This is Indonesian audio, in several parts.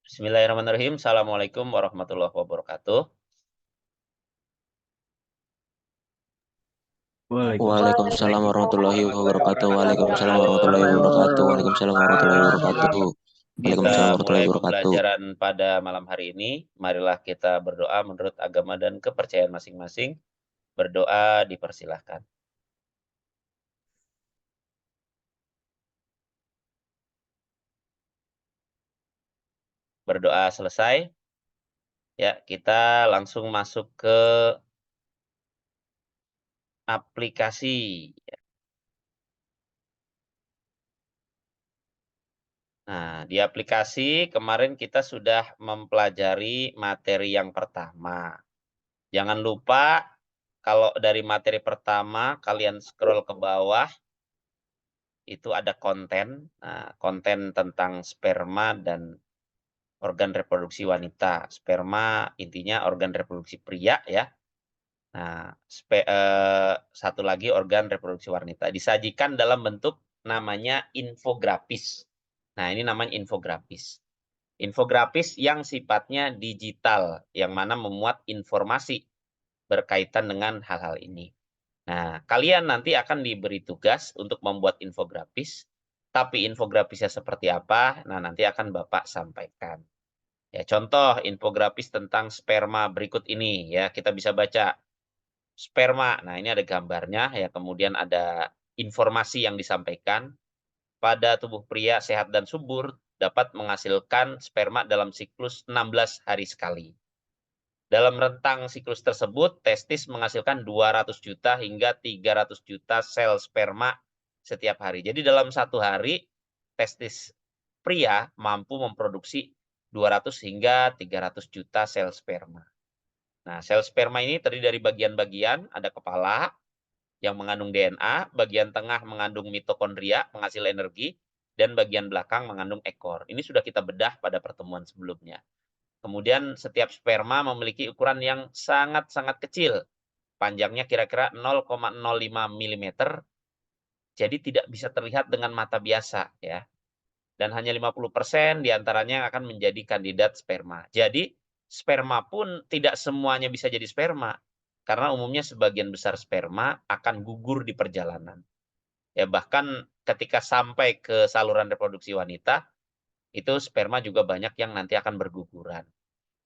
Bismillahirrahmanirrahim. Assalamualaikum warahmatullahi wabarakatuh. Waalaikumsalam warahmatullahi wabarakatuh. Waalaikumsalam warahmatullahi wabarakatuh. Waalaikumsalam warahmatullahi wabarakatuh. Kita Waalaikumsalam warahmatullahi mulai wabarakatuh. pembelajaran pada malam hari ini. Marilah kita berdoa menurut agama dan kepercayaan masing-masing. Berdoa dipersilahkan. Berdoa selesai. Ya, kita langsung masuk ke aplikasi. Nah, di aplikasi kemarin kita sudah mempelajari materi yang pertama. Jangan lupa kalau dari materi pertama kalian scroll ke bawah, itu ada konten. Nah, konten tentang sperma dan organ reproduksi wanita. Sperma intinya organ reproduksi pria ya. Nah, satu lagi organ reproduksi wanita. Disajikan dalam bentuk namanya infografis. Nah, ini namanya infografis. Infografis yang sifatnya digital, yang mana memuat informasi berkaitan dengan hal-hal ini. Nah, kalian nanti akan diberi tugas untuk membuat infografis, tapi infografisnya seperti apa? Nah, nanti akan Bapak sampaikan. Ya, contoh infografis tentang sperma berikut ini ya, kita bisa baca sperma. Nah, ini ada gambarnya ya, kemudian ada informasi yang disampaikan. Pada tubuh pria sehat dan subur dapat menghasilkan sperma dalam siklus 16 hari sekali. Dalam rentang siklus tersebut, testis menghasilkan 200 juta hingga 300 juta sel sperma setiap hari. Jadi dalam satu hari, testis pria mampu memproduksi 200 hingga 300 juta sel sperma. Nah, sel sperma ini terdiri dari bagian-bagian, ada kepala yang mengandung DNA, bagian tengah mengandung mitokondria, penghasil energi, dan bagian belakang mengandung ekor. Ini sudah kita bedah pada pertemuan sebelumnya. Kemudian setiap sperma memiliki ukuran yang sangat-sangat kecil. Panjangnya kira-kira 0,05 mm. Jadi tidak bisa terlihat dengan mata biasa ya. Dan hanya 50% diantaranya akan menjadi kandidat sperma. Jadi sperma pun tidak semuanya bisa jadi sperma. Karena umumnya sebagian besar sperma akan gugur di perjalanan. Ya, bahkan ketika sampai ke saluran reproduksi wanita, itu sperma juga banyak yang nanti akan berguguran.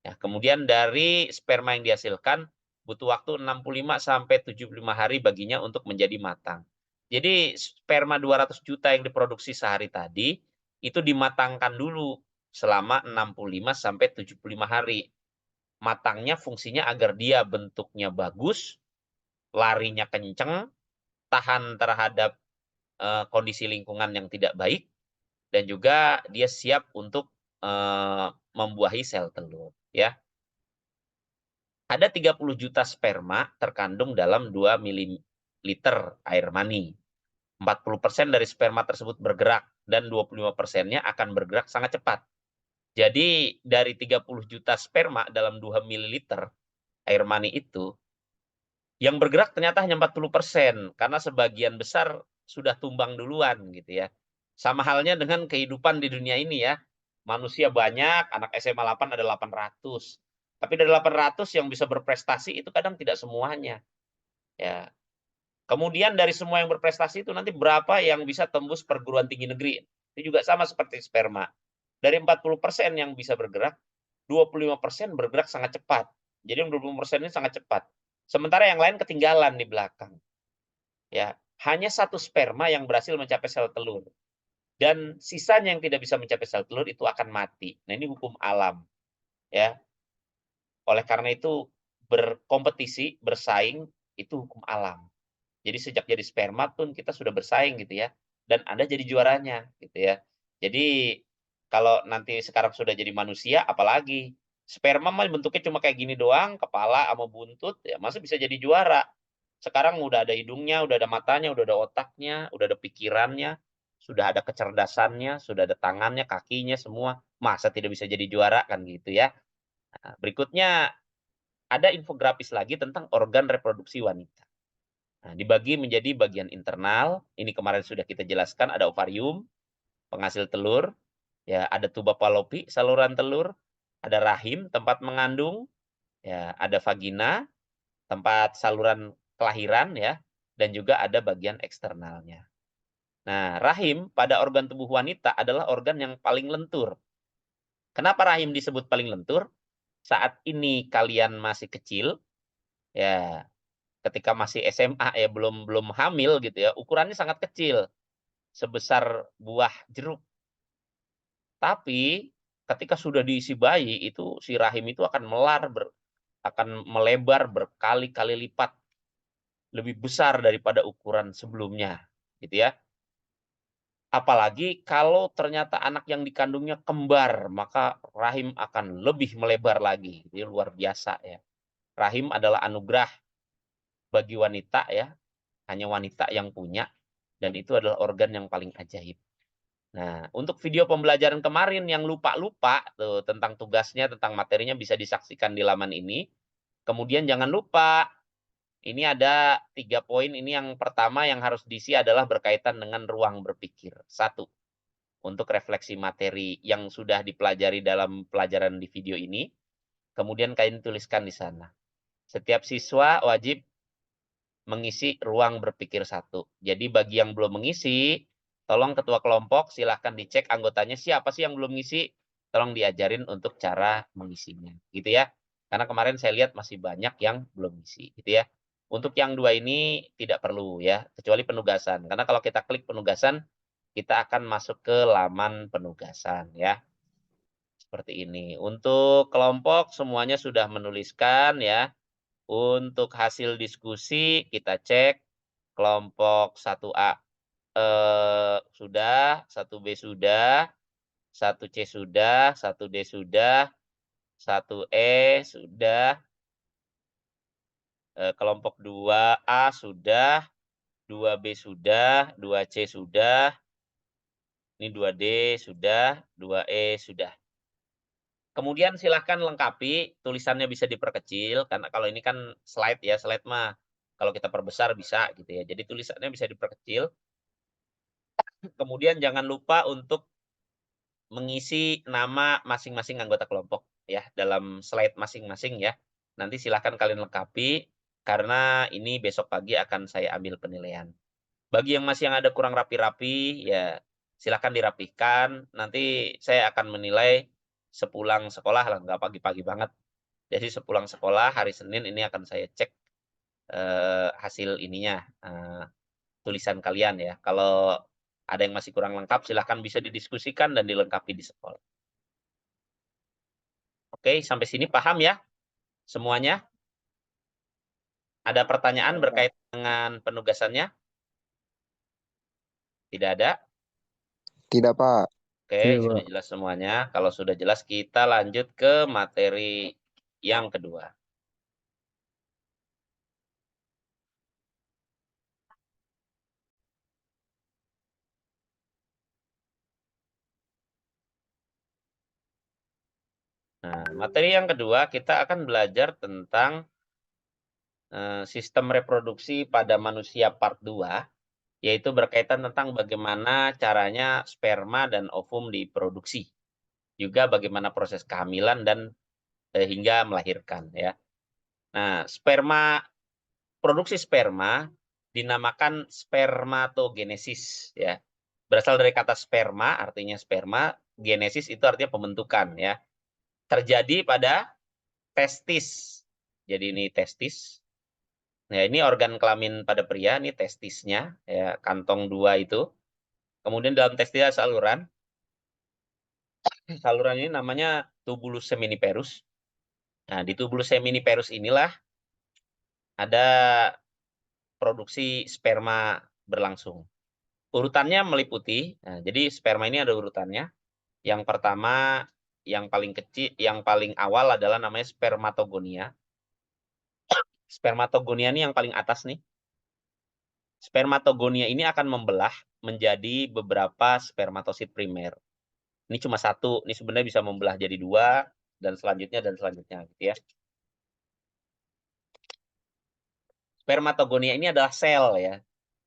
Ya, kemudian dari sperma yang dihasilkan butuh waktu 65 sampai 75 hari baginya untuk menjadi matang. Jadi sperma 200 juta yang diproduksi sehari tadi itu dimatangkan dulu selama 65 sampai 75 hari. Matangnya fungsinya agar dia bentuknya bagus, larinya kenceng, tahan terhadap kondisi lingkungan yang tidak baik, dan juga dia siap untuk membuahi sel telur ya. Ada 30 juta sperma terkandung dalam 2 ml air mani. 40% dari sperma tersebut bergerak dan 25%-nya akan bergerak sangat cepat. Jadi dari 30 juta sperma dalam 2 ml air mani itu, yang bergerak ternyata hanya 40% karena sebagian besar sudah tumbang duluan gitu ya. Sama halnya dengan kehidupan di dunia ini ya. Manusia banyak, anak SMA 8 ada 800. Tapi dari 800 yang bisa berprestasi itu kadang tidak semuanya. Ya. Kemudian dari semua yang berprestasi itu nanti berapa yang bisa tembus perguruan tinggi negeri. Itu juga sama seperti sperma. Dari 40% yang bisa bergerak, 25% bergerak sangat cepat. Jadi yang 25% ini sangat cepat. Sementara yang lain ketinggalan di belakang. Ya, hanya satu sperma yang berhasil mencapai sel telur. Dan sisanya yang tidak bisa mencapai sel telur itu akan mati. Nah, ini hukum alam. Ya. Oleh karena itu berkompetisi, bersaing itu hukum alam. Jadi sejak jadi sperma pun kita sudah bersaing gitu ya. Dan Anda jadi juaranya gitu ya. Jadi kalau nanti sekarang sudah jadi manusia apalagi sperma mah bentuknya cuma kayak gini doang, kepala sama buntut ya masa bisa jadi juara. Sekarang udah ada hidungnya, udah ada matanya, udah ada otaknya, udah ada pikirannya, sudah ada kecerdasannya, sudah ada tangannya, kakinya semua. Masa tidak bisa jadi juara kan gitu ya. Nah, berikutnya ada infografis lagi tentang organ reproduksi wanita. Nah, dibagi menjadi bagian internal, ini kemarin sudah kita jelaskan, ada ovarium, penghasil telur, Ya, ada tuba palopi, saluran telur, ada rahim, tempat mengandung, ya, ada vagina, tempat saluran kelahiran ya, dan juga ada bagian eksternalnya. Nah, rahim pada organ tubuh wanita adalah organ yang paling lentur. Kenapa rahim disebut paling lentur? Saat ini kalian masih kecil, ya, ketika masih SMA ya, belum hamil gitu ya, ukurannya sangat kecil, sebesar buah jeruk. Tapi ketika sudah diisi bayi, itu si rahim itu akan melebar berkali-kali lipat lebih besar daripada ukuran sebelumnya, gitu ya. Apalagi kalau ternyata anak yang dikandungnya kembar, maka rahim akan lebih melebar lagi. Jadi luar biasa ya. Rahim adalah anugerah bagi wanita ya, hanya wanita yang punya, dan itu adalah organ yang paling ajaib. Nah, untuk video pembelajaran kemarin yang lupa-lupa tuh tentang tugasnya, tentang materinya bisa disaksikan di laman ini. Kemudian jangan lupa, ini ada 3 poin. Ini yang pertama yang harus diisi adalah berkaitan dengan ruang berpikir. 1, untuk refleksi materi yang sudah dipelajari dalam pelajaran di video ini. Kemudian kalian tuliskan di sana. Setiap siswa wajib mengisi ruang berpikir 1. Jadi bagi yang belum mengisi, tolong ketua kelompok silahkan dicek anggotanya siapa sih yang belum ngisi, tolong diajarin untuk cara mengisinya, gitu ya. Karena kemarin saya lihat masih banyak yang belum ngisi, gitu ya. Untuk yang 2 ini tidak perlu ya, kecuali penugasan. Karena kalau kita klik penugasan, kita akan masuk ke laman penugasan ya. Seperti ini. Untuk kelompok semuanya sudah menuliskan ya. Untuk hasil diskusi kita cek kelompok 1A sudah, 1B sudah, 1C sudah, 1D sudah, 1E sudah, kelompok 2A sudah, 2B sudah, 2C sudah, ini 2D sudah, 2E sudah. Kemudian silahkan lengkapi, tulisannya bisa diperkecil, karena kalau ini kan slide ya, slide mah kalau kita perbesar bisa gitu ya. Jadi tulisannya bisa diperkecil. Kemudian jangan lupa untuk mengisi nama masing-masing anggota kelompok ya dalam slide masing-masing ya. Nanti silahkan kalian lengkapi karena ini besok pagi akan saya ambil penilaian. Bagi yang ada kurang rapi-rapi ya silahkan dirapihkan. Nanti saya akan menilai sepulang sekolah lah, nggak pagi-pagi banget. Jadi sepulang sekolah hari Senin ini akan saya cek hasil ininya, tulisan kalian ya. Kalau ada yang masih kurang lengkap, silahkan bisa didiskusikan dan dilengkapi di sekolah. Oke, sampai sini paham ya semuanya? Ada pertanyaan berkaitan dengan penugasannya? Tidak ada? Tidak, Pak. Oke, Iya, sudah Pak. jelas semuanya. Kalau sudah jelas, kita lanjut ke materi yang kedua. Nah, materi yang kedua kita akan belajar tentang sistem reproduksi pada manusia part 2, yaitu berkaitan tentang bagaimana caranya sperma dan ovum diproduksi. Juga bagaimana proses kehamilan dan hingga melahirkan ya. Nah, produksi sperma dinamakan spermatogenesis ya. Berasal dari kata sperma artinya sperma, genesis itu artinya pembentukan ya. Terjadi pada testis. Jadi ini testis. Nah, ini organ kelamin pada pria, ini testisnya ya, kantong 2 itu. Kemudian dalam testis ada saluran. Saluran ini namanya tubulus seminiferus. Nah, di tubulus seminiferus inilah ada produksi sperma berlangsung. Urutannya meliputi, nah, jadi sperma ini ada urutannya. Yang pertama, yang paling kecil, yang paling awal adalah namanya spermatogonia. Spermatogonia ini yang paling atas nih. Spermatogonia ini akan membelah menjadi beberapa spermatosit primer. Ini cuma satu, ini sebenarnya bisa membelah jadi 2, dan selanjutnya, gitu ya. Spermatogonia ini adalah sel ya.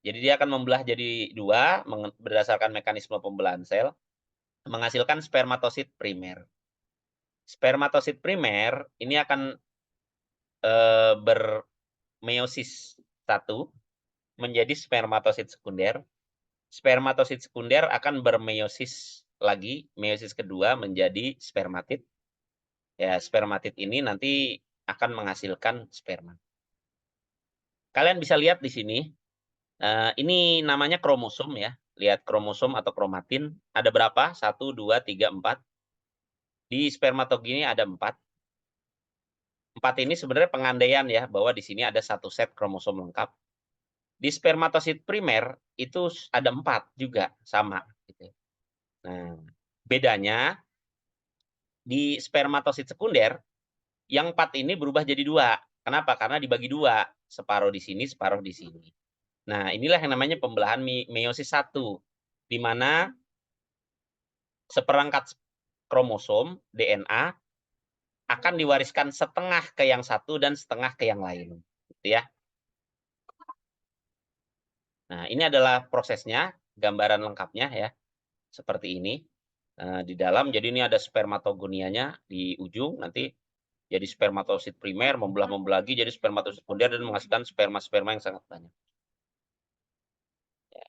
Jadi dia akan membelah jadi 2 berdasarkan mekanisme pembelahan sel. menghasilkan spermatosit primer. Spermatosit primer ini akan bermeiosis 1 menjadi spermatosit sekunder. Spermatosit sekunder akan bermeiosis lagi, meiosis kedua menjadi spermatid. Ya, spermatid ini nanti akan menghasilkan sperma. Kalian bisa lihat di sini, ini namanya kromosom ya. Lihat kromosom atau kromatin, ada berapa? 1, 2, 3, 4. Di spermatogeni ada 4. 4 ini sebenarnya pengandaian ya, bahwa di sini ada 1 set kromosom lengkap. Di spermatosit primer itu ada 4 juga, sama. Gitu. Nah, bedanya di spermatosit sekunder, yang 4 ini berubah jadi 2. Kenapa? Karena dibagi 2. Separuh di sini, separuh di sini. Nah, inilah yang namanya pembelahan meiosis 1. Di mana seperangkat kromosom, DNA, akan diwariskan setengah ke yang satu dan setengah ke yang lain. Gitu ya. Nah, ini adalah prosesnya, gambaran lengkapnya ya. Seperti ini. Di dalam, jadi ini ada spermatogonianya di ujung, nanti jadi spermatosit primer, membelah lagi jadi spermatosit sekunder dan menghasilkan sperma-sperma yang sangat banyak. Ya.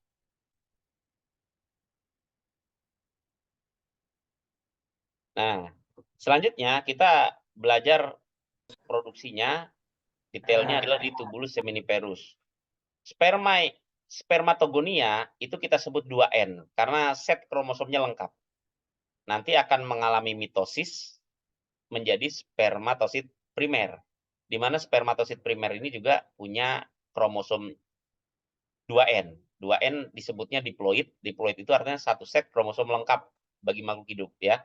Nah, selanjutnya kita belajar produksinya, detailnya adalah di tubulus seminiferus. Spermatogonia itu kita sebut 2N, karena set kromosomnya lengkap. Nanti akan mengalami mitosis menjadi spermatosit primer. Di mana spermatosit primer ini juga punya kromosom 2N. 2N disebutnya diploid. Diploid itu artinya 1 set kromosom lengkap bagi makhluk hidup ya.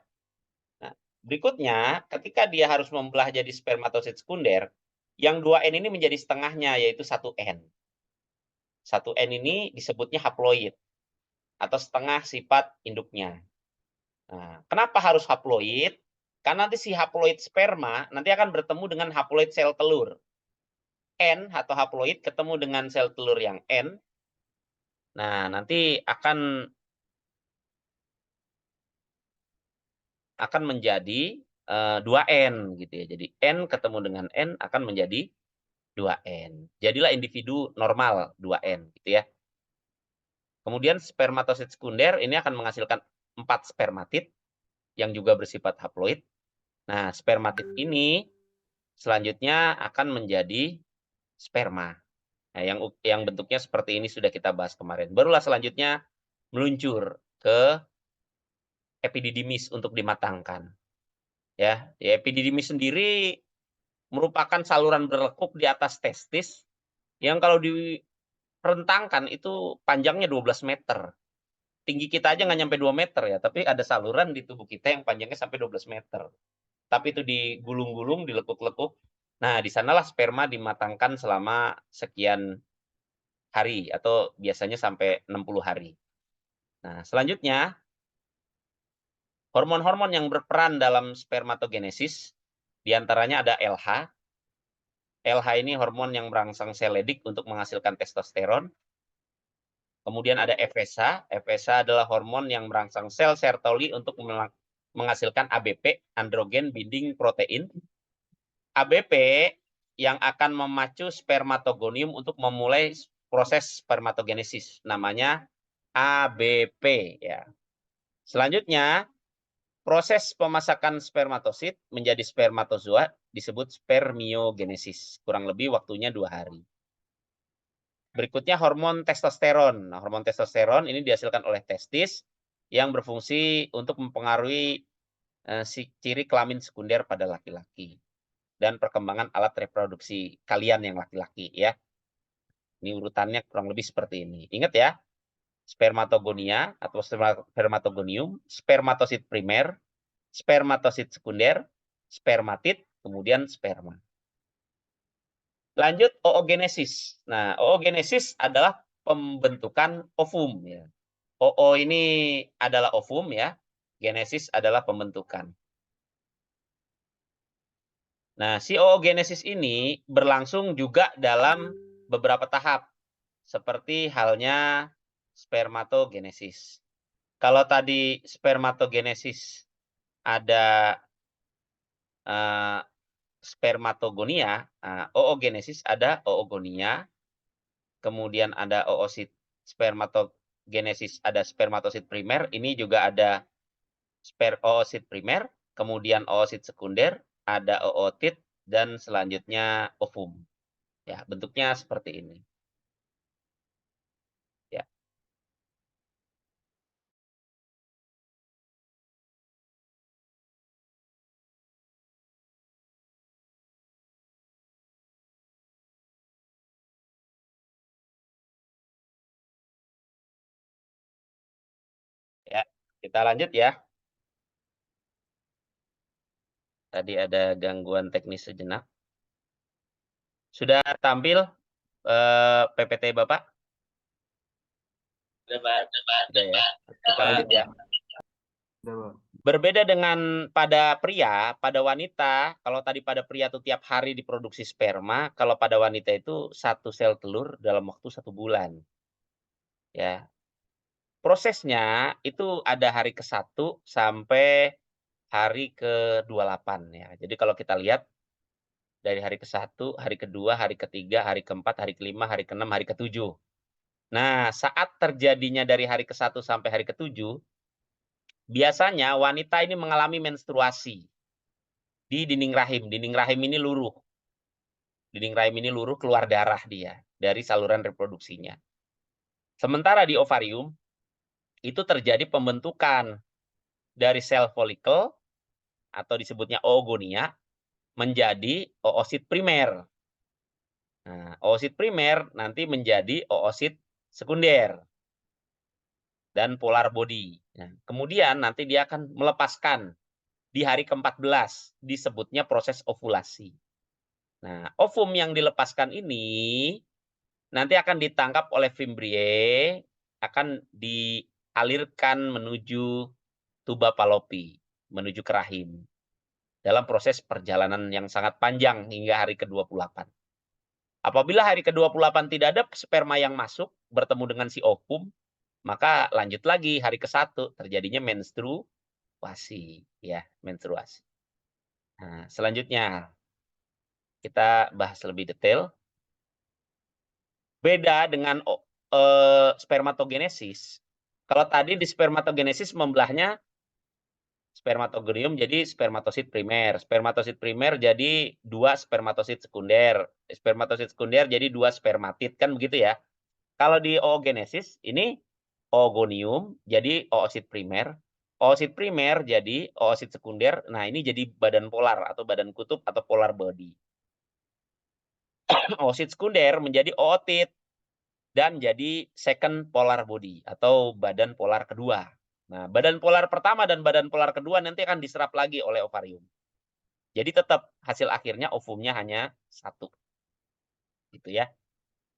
Nah, berikutnya ketika dia harus membelah jadi spermatosit sekunder, yang 2N ini menjadi setengahnya yaitu 1N. 1N ini disebutnya haploid atau setengah sifat induknya. Nah, kenapa harus haploid? Karena nanti si haploid sperma nanti akan bertemu dengan haploid sel telur. N atau haploid ketemu dengan sel telur yang N. Nah, nanti akan menjadi 2N gitu ya. Jadi N ketemu dengan N akan menjadi 2N. Jadilah individu normal 2N gitu ya. Kemudian spermatosit sekunder ini akan menghasilkan 4 spermatid yang juga bersifat haploid. Nah, spermatid ini selanjutnya akan menjadi sperma. Nah, yang bentuknya seperti ini sudah kita bahas kemarin. Barulah selanjutnya meluncur ke epididymis untuk dimatangkan. Ya, epididymis sendiri merupakan saluran berlekuk di atas testis yang kalau direntangkan itu panjangnya 12 meter. Tinggi kita aja nggak nyampe 2 meter ya, tapi ada saluran di tubuh kita yang panjangnya sampai 12 meter. Tapi itu digulung-gulung, dilekuk-lekuk. Nah, di sanalah sperma dimatangkan selama sekian hari atau biasanya sampai 60 hari. Nah, selanjutnya hormon-hormon yang berperan dalam spermatogenesis diantaranya ada LH. LH ini hormon yang merangsang sel Leydig untuk menghasilkan testosteron. Kemudian ada FSH. FSH adalah hormon yang merangsang sel Sertoli untuk menghasilkan ABP, androgen binding protein. ABP yang akan memacu spermatogonium untuk memulai proses spermatogenesis. Namanya ABP ya. Selanjutnya, proses pemasakan spermatosit menjadi spermatozoa disebut spermiogenesis. Kurang lebih waktunya 2 hari. Berikutnya hormon testosteron. Nah, hormon testosteron ini dihasilkan oleh testis yang berfungsi untuk mempengaruhi ciri kelamin sekunder pada laki-laki dan perkembangan alat reproduksi kalian yang laki-laki ya. Ini urutannya kurang lebih seperti ini. Ingat ya, spermatogonia atau spermatogonium, spermatosit primer, spermatosit sekunder, spermatid, kemudian sperma. Lanjut oogenesis. Nah, oogenesis adalah pembentukan ovum ya. Oo ini adalah ovum ya. Genesis adalah pembentukan. Nah, si oogenesis ini berlangsung juga dalam beberapa tahap seperti halnya spermatogenesis. Kalau tadi spermatogenesis ada spermatogonia, oogenesis ada oogonia, kemudian ada oosit spermatogenesis ada spermatosit primer, ini juga ada oosit primer, kemudian oosit sekunder, ada ootit, dan selanjutnya ovum. Ya, bentuknya seperti ini. Ya. Ya, kita lanjut ya. Tadi ada gangguan teknis sejenak. Sudah tampil PPT Bapak? Sudah ya. Kita lanjut ya. Berbeda dengan pada pria, pada wanita, kalau tadi pada pria itu tiap hari diproduksi sperma, kalau pada wanita itu 1 sel telur dalam waktu 1 bulan. Ya. Prosesnya itu ada hari ke-1 sampai hari ke-28 ya. Jadi kalau kita lihat dari hari ke-1, hari ke-2, hari ke-3, hari ke-4, hari ke-5, hari ke-6, hari ke-7. Nah, saat terjadinya dari hari ke-1 sampai hari ke-7, biasanya wanita ini mengalami menstruasi di dinding rahim. Dinding rahim ini luruh. Dinding rahim ini luruh, keluar darah dia dari saluran reproduksinya. Sementara di ovarium, itu terjadi pembentukan dari sel folikel atau disebutnya oogonia menjadi oosit primer. Nah, oosit primer nanti menjadi oosit sekunder dan polar body. Nah, kemudian nanti dia akan melepaskan di hari ke-14, disebutnya proses ovulasi. Nah, ovum yang dilepaskan ini nanti akan ditangkap oleh Fimbriae, akan dialirkan menuju tuba Fallopi, menuju ke rahim. Dalam proses perjalanan yang sangat panjang hingga hari ke-28. Apabila hari ke-28 tidak ada sperma yang masuk, bertemu dengan si ovum, maka lanjut lagi hari ke-1 terjadinya menstruasi, ya, menstruasi. Nah, selanjutnya kita bahas lebih detail. Beda dengan spermatogenesis. Kalau tadi di spermatogenesis membelahnya spermatogonium jadi spermatosit primer. Spermatosit primer jadi 2 spermatosit sekunder. Spermatosit sekunder jadi 2 spermatid, kan begitu ya. Kalau di oogenesis ini oogonium jadi oosit primer. Oosit primer jadi oosit sekunder. Nah, ini jadi badan polar atau badan kutub atau polar body. Oosit sekunder menjadi ootit dan jadi second polar body atau badan polar kedua. Nah, badan polar pertama dan badan polar kedua nanti akan diserap lagi oleh ovarium. Jadi tetap hasil akhirnya ovumnya hanya 1. Gitu ya.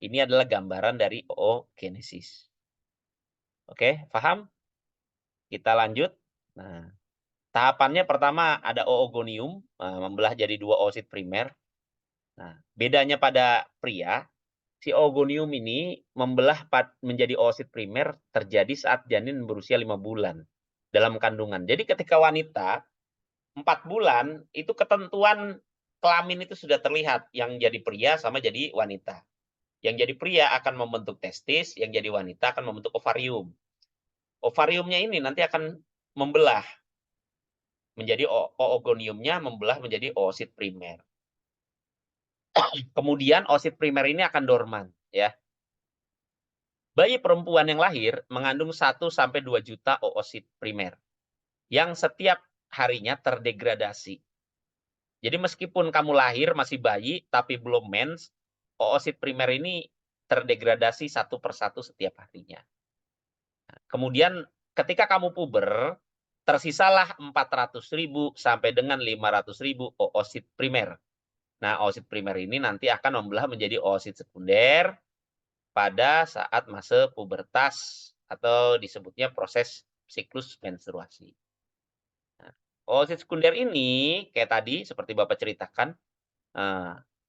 Ini adalah gambaran dari oogenesis. Oke, paham? Kita lanjut. Nah, tahapannya pertama ada oogonium, membelah jadi 2 oosit primer. Nah, bedanya pada pria, si oogonium ini membelah menjadi oosit primer terjadi saat janin berusia 5 bulan dalam kandungan. Jadi ketika wanita 4 bulan itu ketentuan kelamin itu sudah terlihat, yang jadi pria sama jadi wanita. Yang jadi pria akan membentuk testis, yang jadi wanita akan membentuk ovarium. Ovariumnya ini nanti akan membelah menjadi oogoniumnya membelah menjadi oosit primer. Kemudian oosit primer ini akan dorman, ya. Bayi perempuan yang lahir mengandung 1 sampai 2 juta oosit primer yang setiap harinya terdegradasi. Jadi meskipun kamu lahir masih bayi tapi belum mens, oosit primer ini terdegradasi 1 per 1 setiap harinya. Kemudian ketika kamu puber, tersisalah 400.000 sampai dengan 500.000 oosit primer. Nah, oosit primer ini nanti akan membelah menjadi oosit sekunder pada saat masa pubertas atau disebutnya proses siklus menstruasi. Nah, oosit sekunder ini kayak tadi seperti Bapak ceritakan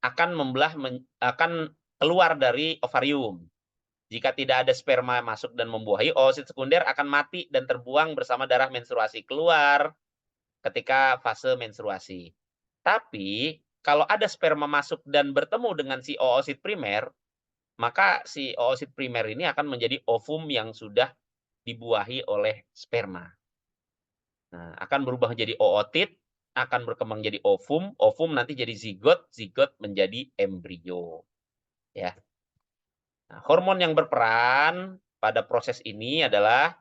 akan membelah akan keluar dari ovarium. Jika tidak ada sperma masuk dan membuahi, oosit sekunder akan mati dan terbuang bersama darah menstruasi keluar ketika fase menstruasi. Tapi kalau ada sperma masuk dan bertemu dengan si oosit primer, maka si oosit primer ini akan menjadi ovum yang sudah dibuahi oleh sperma. Nah, akan berubah menjadi ootit, akan berkembang jadi ovum, ovum nanti jadi zigot, zigot menjadi embrio. Ya. Nah, hormon yang berperan pada proses ini adalah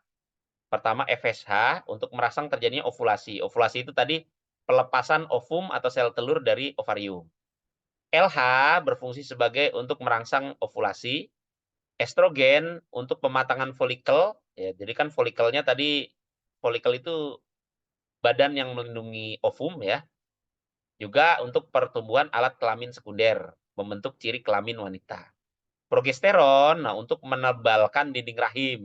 pertama FSH untuk merangsang terjadinya ovulasi. Ovulasi itu tadi pelepasan ovum atau sel telur dari ovarium. LH berfungsi sebagai untuk merangsang ovulasi. Estrogen untuk pematangan folikel, ya, jadi kan folikelnya tadi, folikel itu badan yang melindungi ovum ya. Juga untuk pertumbuhan alat kelamin sekunder, membentuk ciri kelamin wanita. Progesteron, nah untuk menebalkan dinding rahim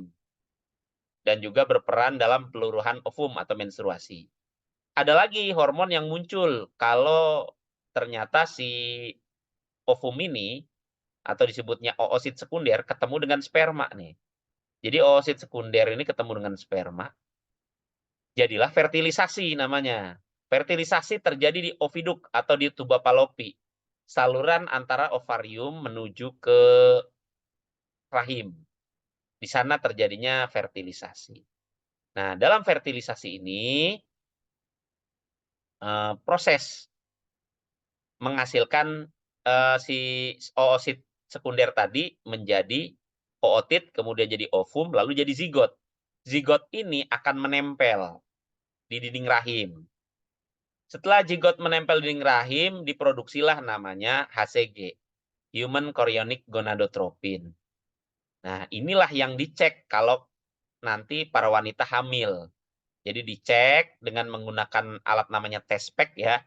dan juga berperan dalam peluruhan ovum atau menstruasi. Ada lagi hormon yang muncul kalau ternyata si ovum ini atau disebutnya oosit sekunder ketemu dengan sperma nih. Jadi oosit sekunder ini ketemu dengan sperma, jadilah fertilisasi namanya. Fertilisasi terjadi di oviduk atau di tuba Fallopi, saluran antara ovarium menuju ke rahim. Di sana terjadinya fertilisasi. Nah, dalam fertilisasi ini proses menghasilkan si oosit sekunder tadi menjadi ootit, kemudian jadi ovum, lalu jadi zigot. Zigot ini akan menempel di dinding rahim. Setelah zigot menempel di dinding rahim, diproduksilah namanya HCG, Human Chorionic Gonadotropin. Nah, inilah yang dicek kalau nanti para wanita hamil. Jadi dicek dengan menggunakan alat namanya tespek ya.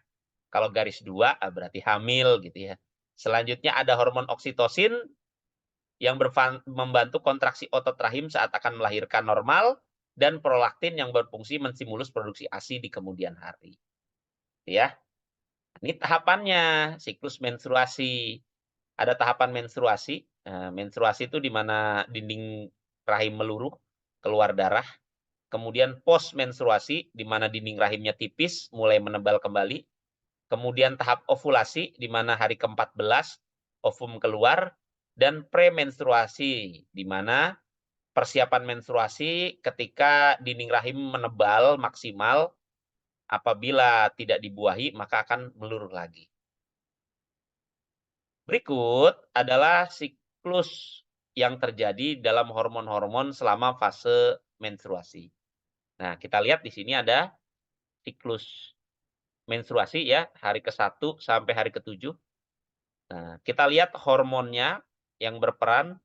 Kalau garis 2 berarti hamil gitu ya. Selanjutnya ada hormon oksitosin yang membantu kontraksi otot rahim saat akan melahirkan normal, dan prolaktin yang berfungsi menstimulus produksi ASI di kemudian hari. Ya. Ini tahapannya, siklus menstruasi. Ada tahapan menstruasi. Nah, menstruasi itu di mana dinding rahim meluruh, keluar darah. Kemudian post menstruasi, di mana dinding rahimnya tipis, mulai menebal kembali. Kemudian tahap ovulasi, di mana hari ke-14 ovum keluar. Dan premenstruasi, di mana persiapan menstruasi ketika dinding rahim menebal maksimal, apabila tidak dibuahi, maka akan meluruh lagi. Berikut adalah siklus yang terjadi dalam hormon-hormon selama fase menstruasi. Nah, kita lihat di sini ada siklus menstruasi ya, hari ke-1 sampai hari ke-7. Nah, kita lihat hormonnya yang berperan,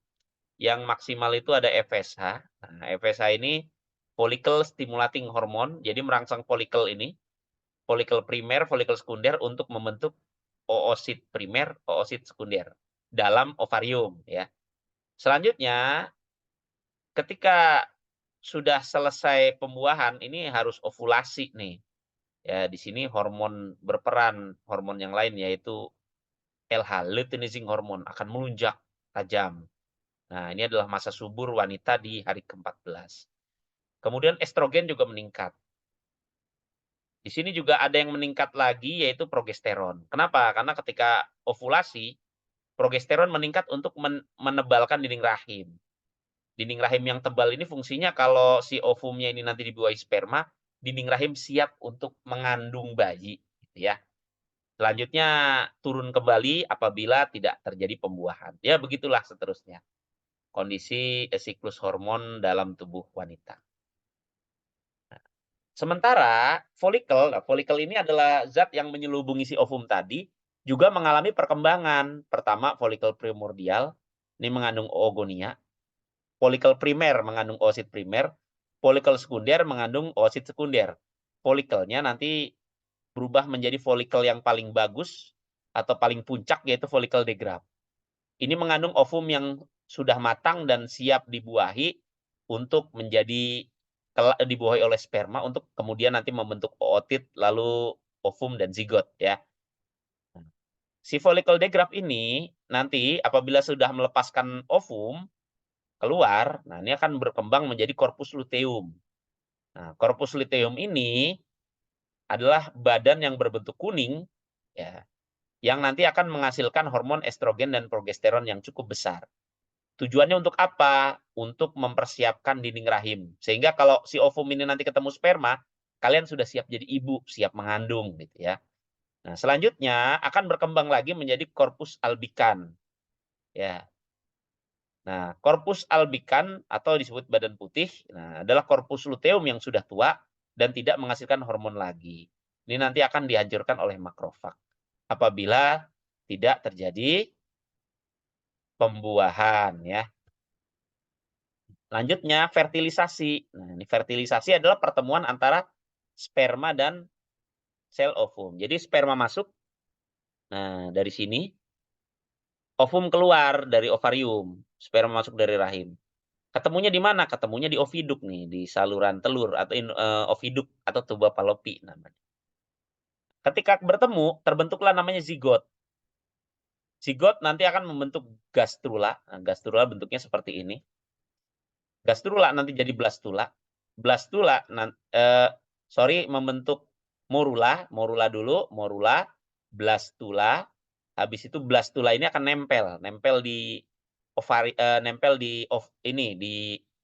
yang maksimal itu ada FSH. Nah, FSH ini follicle stimulating hormone, jadi merangsang folikel ini, folikel primer, folikel sekunder untuk membentuk oosit primer, oosit sekunder dalam ovarium ya. Selanjutnya, ketika sudah selesai pembuahan, ini harus ovulasi nih. Ya, di sini hormon berperan, hormon yang lain yaitu LH, luteinizing hormone akan melunjak tajam. Nah, ini adalah masa subur wanita di hari ke-14. Kemudian estrogen juga meningkat. Di sini juga ada yang meningkat lagi yaitu progesteron. Kenapa? Karena ketika ovulasi, progesteron meningkat untuk menebalkan dinding rahim. Dinding rahim yang tebal ini fungsinya kalau si ovumnya ini nanti dibuahi sperma, dinding rahim siap untuk mengandung bayi, gitu ya. Selanjutnya turun kembali apabila tidak terjadi pembuahan. Ya begitulah seterusnya. Kondisi siklus hormon dalam tubuh wanita. Sementara folikel, nah folikel ini adalah zat yang menyelubungi si ovum tadi, juga mengalami perkembangan. Pertama, folikel primordial, ini mengandung oogonia. Folikel primer mengandung oosit primer. Folikel sekunder mengandung oosit sekunder. Folikelnya nanti berubah menjadi folikel yang paling bagus atau paling puncak, yaitu folikel degrap. Ini mengandung ovum yang sudah matang dan siap dibuahi untuk menjadi dibuahi oleh sperma untuk kemudian nanti membentuk ootit, lalu ovum dan zigot ya. Si folikel degrap ini nanti apabila sudah melepaskan ovum, keluar, nah ini akan berkembang menjadi korpus luteum. Nah, korpus luteum ini adalah badan yang berbentuk kuning, ya, yang nanti akan menghasilkan hormon estrogen dan progesteron yang cukup besar. Tujuannya untuk apa? Untuk mempersiapkan dinding rahim. Sehingga kalau si ovum ini nanti ketemu sperma, kalian sudah siap jadi ibu, siap mengandung gitu ya. Nah, selanjutnya akan berkembang lagi menjadi korpus albikan. Ya. Nah, korpus albikan atau disebut badan putih, nah, adalah korpus luteum yang sudah tua dan tidak menghasilkan hormon lagi. Ini nanti akan dihancurkan oleh makrofag apabila tidak terjadi pembuahan ya. Lanjutnya fertilisasi. Nah, ini fertilisasi adalah pertemuan antara sperma dan sel ovum. Jadi sperma masuk, nah dari sini ovum keluar dari ovarium, sperma masuk dari rahim. Ketemunya di mana? Ketemunya di oviduk nih, di saluran telur atau oviduk atau tuba Fallopi namanya. Ketika bertemu, terbentuklah namanya zigot. Zigot nanti akan membentuk gastrula. Nah, gastrula bentuknya seperti ini. Gastrula nanti jadi blastula. Blastula membentuk morula, morula dulu, morula, blastula. Habis itu blastula ini akan nempel di ovari, nempel di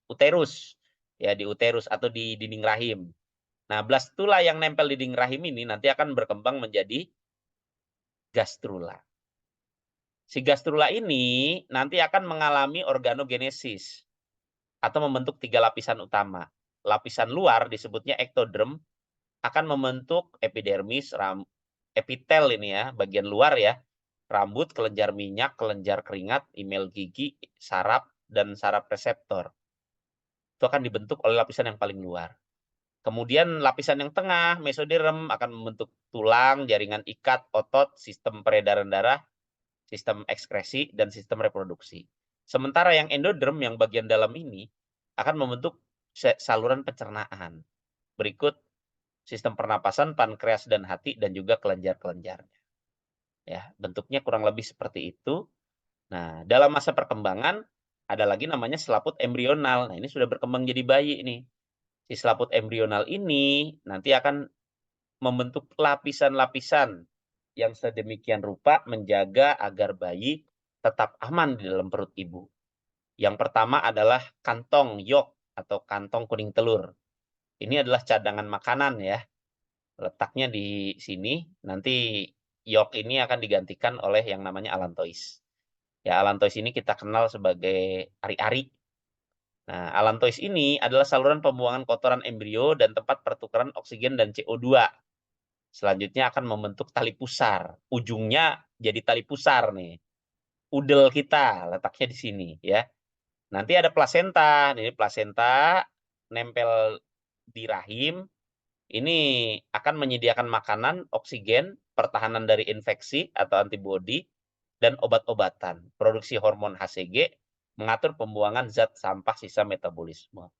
uterus, ya di uterus atau di dinding rahim. Nah, blastula yang nempel di dinding rahim ini nanti akan berkembang menjadi gastrula. Si gastrula ini nanti akan mengalami organogenesis atau membentuk 3 lapisan utama. Lapisan luar disebutnya ektoderm akan membentuk epidermis, epitel ini ya, bagian luar ya, rambut, kelenjar minyak, kelenjar keringat, email gigi, saraf, dan saraf reseptor. Itu akan dibentuk oleh lapisan yang paling luar. Kemudian lapisan yang tengah, mesoderm, akan membentuk tulang, jaringan ikat, otot, sistem peredaran darah, sistem ekskresi, dan sistem reproduksi. Sementara yang endoderm, yang bagian dalam ini, akan membentuk saluran pencernaan. Berikut sistem pernapasan, pankreas dan hati, dan juga kelenjar-kelenjarnya. Ya, bentuknya kurang lebih seperti itu. Nah, dalam masa perkembangan, ada lagi namanya selaput embrional. Nah, ini sudah berkembang jadi bayi ini. Si selaput embrional ini nanti akan membentuk lapisan-lapisan yang sedemikian rupa menjaga agar bayi tetap aman di dalam perut ibu. Yang pertama adalah kantong yolk atau kantong kuning telur. Ini adalah cadangan makanan ya. Letaknya di sini, nanti yolk ini akan digantikan oleh yang namanya alantois. Ya, alantois ini kita kenal sebagai ari-ari. Nah, alantois ini adalah saluran pembuangan kotoran embrio dan tempat pertukaran oksigen dan CO2. Selanjutnya akan membentuk tali pusar. Ujungnya jadi tali pusar nih. Udel kita letaknya di sini ya. Nanti ada plasenta. Ini plasenta nempel di rahim. Ini akan menyediakan makanan, oksigen, pertahanan dari infeksi atau antibodi, dan obat-obatan. Produksi hormon HCG, mengatur pembuangan zat sampah sisa metabolisme.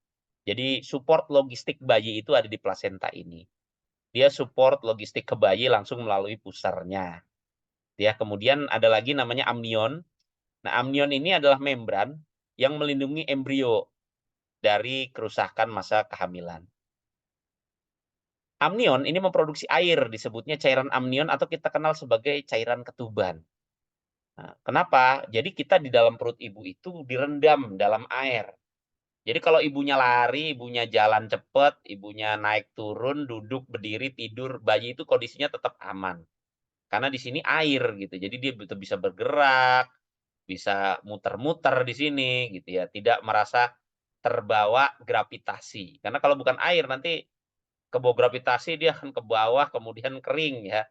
Jadi support logistik bayi itu ada di plasenta ini. Dia support logistik ke bayi langsung melalui pusarnya. Ya, kemudian ada lagi namanya amnion. Nah, amnion ini adalah membran yang melindungi embrio dari kerusakan masa kehamilan. Amnion ini memproduksi air, disebutnya cairan amnion atau kita kenal sebagai cairan ketuban. Nah, kenapa? Jadi kita di dalam perut ibu itu direndam dalam air. Jadi kalau ibunya lari, ibunya jalan cepat, ibunya naik turun, duduk, berdiri, tidur, bayi itu kondisinya tetap aman. Karena di sini air gitu. Jadi dia bisa bergerak, bisa muter-muter di sini gitu ya, tidak merasa terbawa gravitasi. Karena kalau bukan air nanti kebawa gravitasi dia akan ke bawah kemudian kering ya.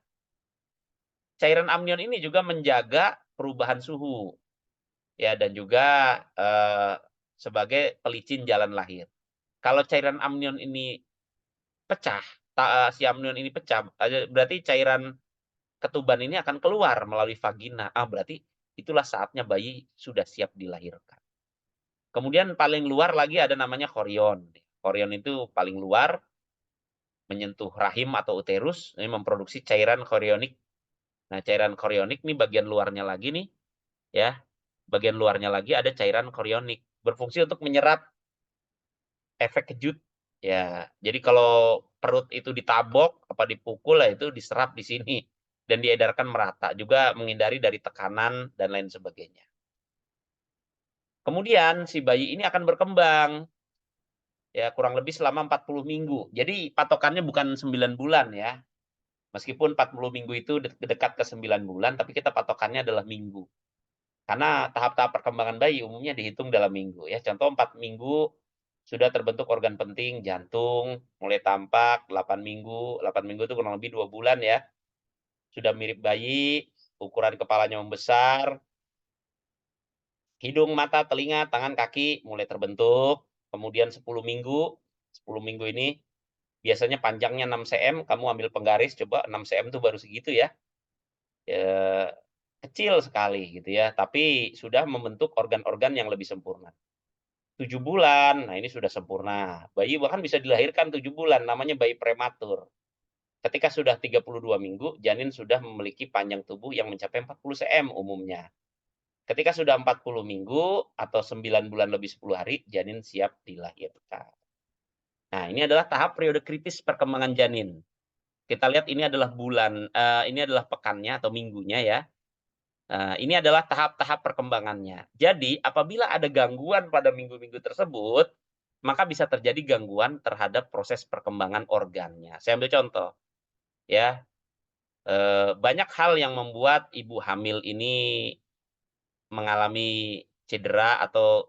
Cairan amnion ini juga menjaga perubahan suhu ya dan juga sebagai pelicin jalan lahir. Kalau cairan amnion ini pecah, si amnion ini pecah, berarti cairan ketuban ini akan keluar melalui vagina. Berarti itulah saatnya bayi sudah siap dilahirkan. Kemudian paling luar lagi ada namanya chorion. Chorion itu paling luar, menyentuh rahim atau uterus, ini memproduksi cairan chorionik. Nah, cairan chorionik nih bagian luarnya lagi nih, ya. Bagian luarnya lagi ada cairan chorionik. berfungsi untuk menyerap efek kejut. Ya, jadi kalau perut itu ditabok apa dipukul, itu diserap di sini dan diedarkan merata, juga menghindari dari tekanan dan lain sebagainya. Kemudian si bayi ini akan berkembang ya kurang lebih selama 40 minggu. Jadi patokannya bukan 9 bulan ya. Meskipun 40 minggu itu dekat ke 9 bulan, tapi kita patokannya adalah minggu. Karena tahap-tahap perkembangan bayi umumnya dihitung dalam minggu ya. Contoh 4 minggu sudah terbentuk organ penting, jantung, mulai tampak 8 minggu. 8 minggu itu kurang lebih 2 bulan ya. Sudah mirip bayi, ukuran kepalanya membesar, hidung, mata, telinga, tangan, kaki mulai terbentuk. Kemudian 10 minggu, 10 minggu ini biasanya panjangnya 6 cm, kamu ambil penggaris coba 6 cm itu baru segitu ya. Kecil sekali gitu ya, tapi sudah membentuk organ-organ yang lebih sempurna. 7 bulan, nah ini sudah sempurna. Bayi bahkan bisa dilahirkan 7 bulan, namanya bayi prematur. Ketika sudah 32 minggu, janin sudah memiliki panjang tubuh yang mencapai 40 cm umumnya. Ketika sudah 40 minggu atau 9 bulan lebih 10 hari, janin siap dilahirkan. Nah, ini adalah tahap periode kritis perkembangan janin. Kita lihat ini adalah ini adalah pekannya atau minggunya ya. Ini adalah tahap-tahap perkembangannya. Jadi, apabila ada gangguan pada minggu-minggu tersebut, maka bisa terjadi gangguan terhadap proses perkembangan organnya. Saya ambil contoh, ya. Banyak hal yang membuat ibu hamil ini mengalami cedera atau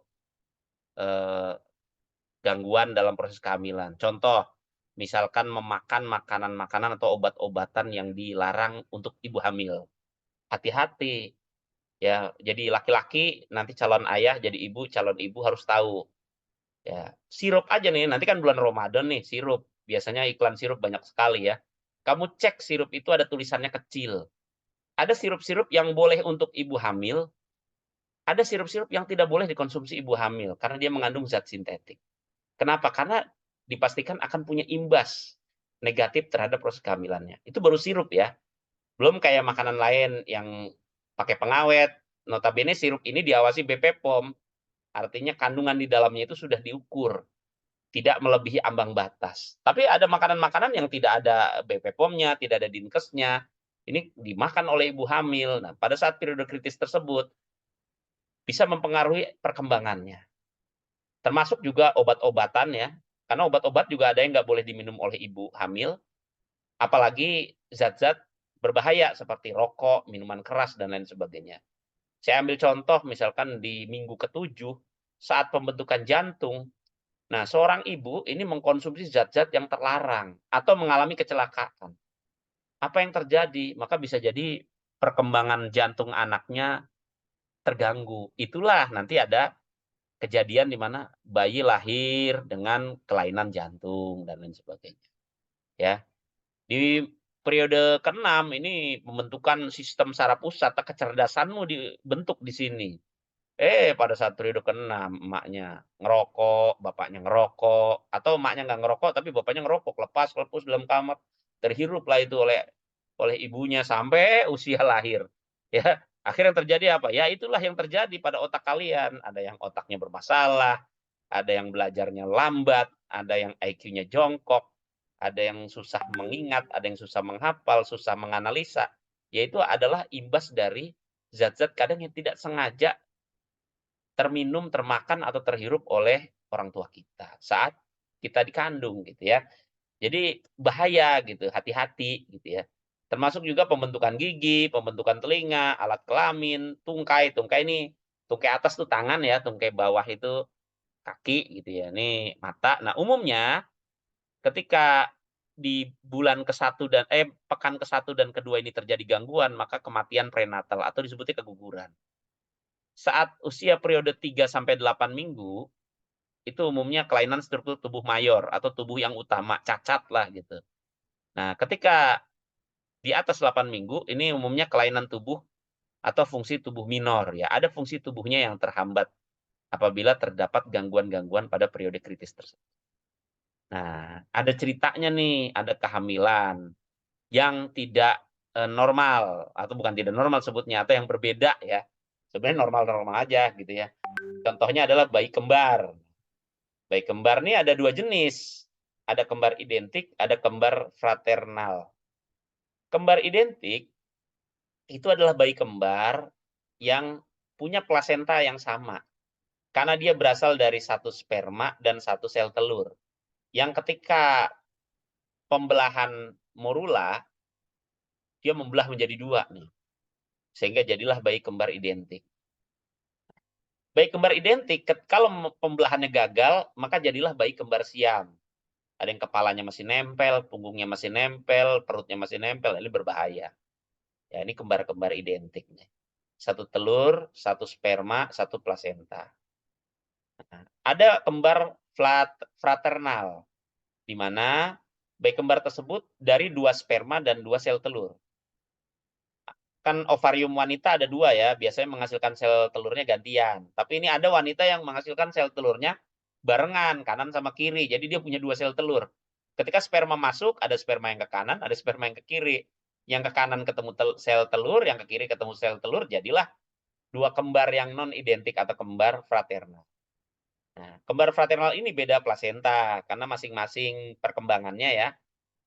eh, gangguan dalam proses kehamilan. Contoh, misalkan memakan makanan-makanan atau obat-obatan yang dilarang untuk ibu hamil. Hati-hati, ya. Jadi laki-laki nanti calon ayah, jadi ibu, calon ibu harus tahu. Ya, sirup aja nih, nanti kan bulan Ramadan nih, sirup. Biasanya iklan sirup banyak sekali ya. Kamu cek sirup itu ada tulisannya kecil. Ada sirup-sirup yang boleh untuk ibu hamil, ada sirup-sirup yang tidak boleh dikonsumsi ibu hamil karena dia mengandung zat sintetik. Kenapa? Karena dipastikan akan punya imbas negatif terhadap proses kehamilannya. Itu baru sirup ya. Belum kayak makanan lain yang pakai pengawet. Notabene sirup ini diawasi BP POM. Artinya kandungan di dalamnya itu sudah diukur, tidak melebihi ambang batas. Tapi ada makanan-makanan yang tidak ada BP POM-nya, tidak ada Dinkesnya. Ini dimakan oleh ibu hamil. Nah, pada saat periode kritis tersebut bisa mempengaruhi perkembangannya. Termasuk juga obat-obatan ya. Karena obat-obat juga ada yang nggak boleh diminum oleh ibu hamil, apalagi zat-zat berbahaya seperti rokok, minuman keras, dan lain sebagainya. Saya ambil contoh misalkan di minggu ke-7 saat pembentukan jantung. Nah, seorang ibu ini mengkonsumsi zat-zat yang terlarang atau mengalami kecelakaan. Apa yang terjadi? Maka bisa jadi perkembangan jantung anaknya terganggu. Itulah nanti ada kejadian di mana bayi lahir dengan kelainan jantung dan lain sebagainya. Ya, di periode ke-6 ini pembentukan sistem saraf pusat, kecerdasanmu dibentuk di sini. Pada saat periode ke-6 emaknya ngerokok, bapaknya ngerokok, atau emaknya nggak ngerokok tapi bapaknya ngerokok, lepas-lepas dalam kamar, terhiruplah itu oleh ibunya sampai usia lahir. Ya, akhirnya yang terjadi apa? Ya itulah yang terjadi pada otak kalian. Ada yang otaknya bermasalah, ada yang belajarnya lambat, ada yang IQ-nya jongkok, ada yang susah mengingat, ada yang susah menghafal, susah menganalisa. Yaitu adalah imbas dari zat-zat kadang yang tidak sengaja terminum, termakan, atau terhirup oleh orang tua kita saat kita dikandung gitu ya. Jadi bahaya gitu, hati-hati gitu ya. Termasuk juga pembentukan gigi, pembentukan telinga, alat kelamin, tungkai. Tungkai ini, tungkai atas tuh tangan ya, tungkai bawah itu kaki gitu ya. Ini mata. Nah, umumnya ketika di bulan ke-1 dan pekan ke-1 dan ke-2 ini terjadi gangguan, maka kematian prenatal atau disebutnya keguguran. Saat usia periode 3 sampai 8 minggu, itu umumnya kelainan struktur tubuh mayor atau tubuh yang utama, cacat lah gitu. Nah, ketika di atas 8 minggu, ini umumnya kelainan tubuh atau fungsi tubuh minor ya. Ada fungsi tubuhnya yang terhambat apabila terdapat gangguan-gangguan pada periode kritis tersebut. Nah, ada ceritanya nih, ada kehamilan yang tidak normal atau bukan tidak normal sebutnya atau yang berbeda ya. Sebenarnya normal-normal aja gitu ya. Contohnya adalah bayi kembar. Bayi kembar ini ada dua jenis. Ada kembar identik, ada kembar fraternal. Kembar identik itu adalah bayi kembar yang punya plasenta yang sama. Karena dia berasal dari satu sperma dan satu sel telur. Yang ketika pembelahan morula, dia membelah menjadi dua nih. Sehingga jadilah bayi kembar identik. Bayi kembar identik, kalau pembelahannya gagal, maka jadilah bayi kembar siam. Ada yang kepalanya masih nempel, punggungnya masih nempel, perutnya masih nempel, ini berbahaya. Ya, ini kembar-kembar identik. Satu telur, satu sperma, satu plasenta. Nah, ada kembar fraternal, di mana bayi kembar tersebut dari dua sperma dan dua sel telur. Kan ovarium wanita ada dua ya, biasanya menghasilkan sel telurnya gantian. Tapi ini ada wanita yang menghasilkan sel telurnya barengan, kanan sama kiri. Jadi dia punya dua sel telur. Ketika sperma masuk, ada sperma yang ke kanan, ada sperma yang ke kiri. Yang ke kanan ketemu sel telur, yang ke kiri ketemu sel telur, jadilah dua kembar yang non identik atau kembar fraternal. Nah, kembar fraternal ini beda plasenta karena masing-masing perkembangannya ya.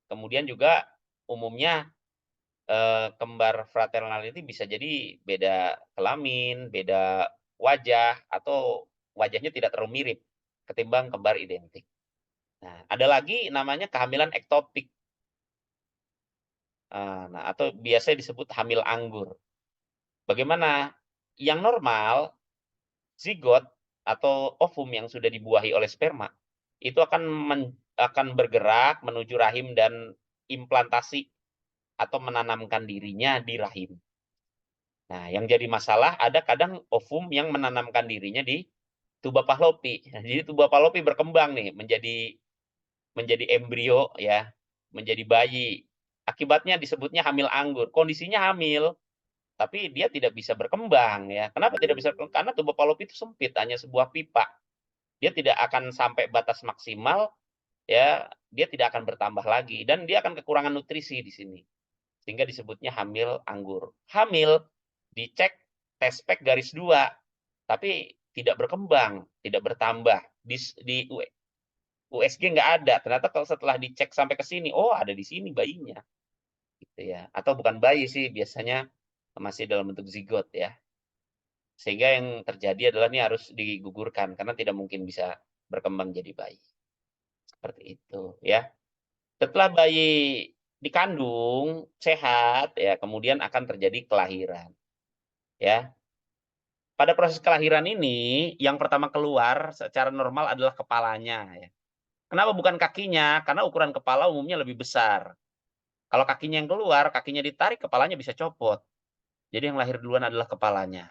Kemudian juga umumnya kembar fraternal ini bisa jadi beda kelamin, beda wajah, atau wajahnya tidak terlalu mirip ketimbang kembar identik. Nah, ada lagi namanya kehamilan ektopik. Nah, atau biasanya disebut hamil anggur. Bagaimana? Yang normal, zigot atau ovum yang sudah dibuahi oleh sperma, itu akan bergerak menuju rahim dan implantasi atau menanamkan dirinya di rahim. Nah, yang jadi masalah ada kadang ovum yang menanamkan dirinya di tuba Fallopi. Jadi tuba Fallopi berkembang nih menjadi embrio ya, menjadi bayi. Akibatnya disebutnya hamil anggur. Kondisinya hamil, tapi dia tidak bisa berkembang ya. Kenapa tidak bisa berkembang? Karena tuba Fallopi itu sempit, hanya sebuah pipa. Dia tidak akan sampai batas maksimal ya, dia tidak akan bertambah lagi dan dia akan kekurangan nutrisi di sini. Sehingga disebutnya hamil anggur. Hamil dicek tespek garis 2, tapi tidak berkembang, tidak bertambah. Di USG nggak ada. Ternyata kalau setelah dicek sampai ke sini, oh ada di sini bayinya. Gitu ya. Atau bukan bayi sih, biasanya masih dalam bentuk zigot ya. Sehingga yang terjadi adalah ini harus digugurkan karena tidak mungkin bisa berkembang jadi bayi. Seperti itu ya. Setelah bayi dikandung sehat ya, kemudian akan terjadi kelahiran. Ya. Pada proses kelahiran ini yang pertama keluar secara normal adalah kepalanya ya. Kenapa bukan kakinya? Karena ukuran kepala umumnya lebih besar. Kalau kakinya yang keluar, kakinya ditarik, kepalanya bisa copot. Jadi yang lahir duluan adalah kepalanya.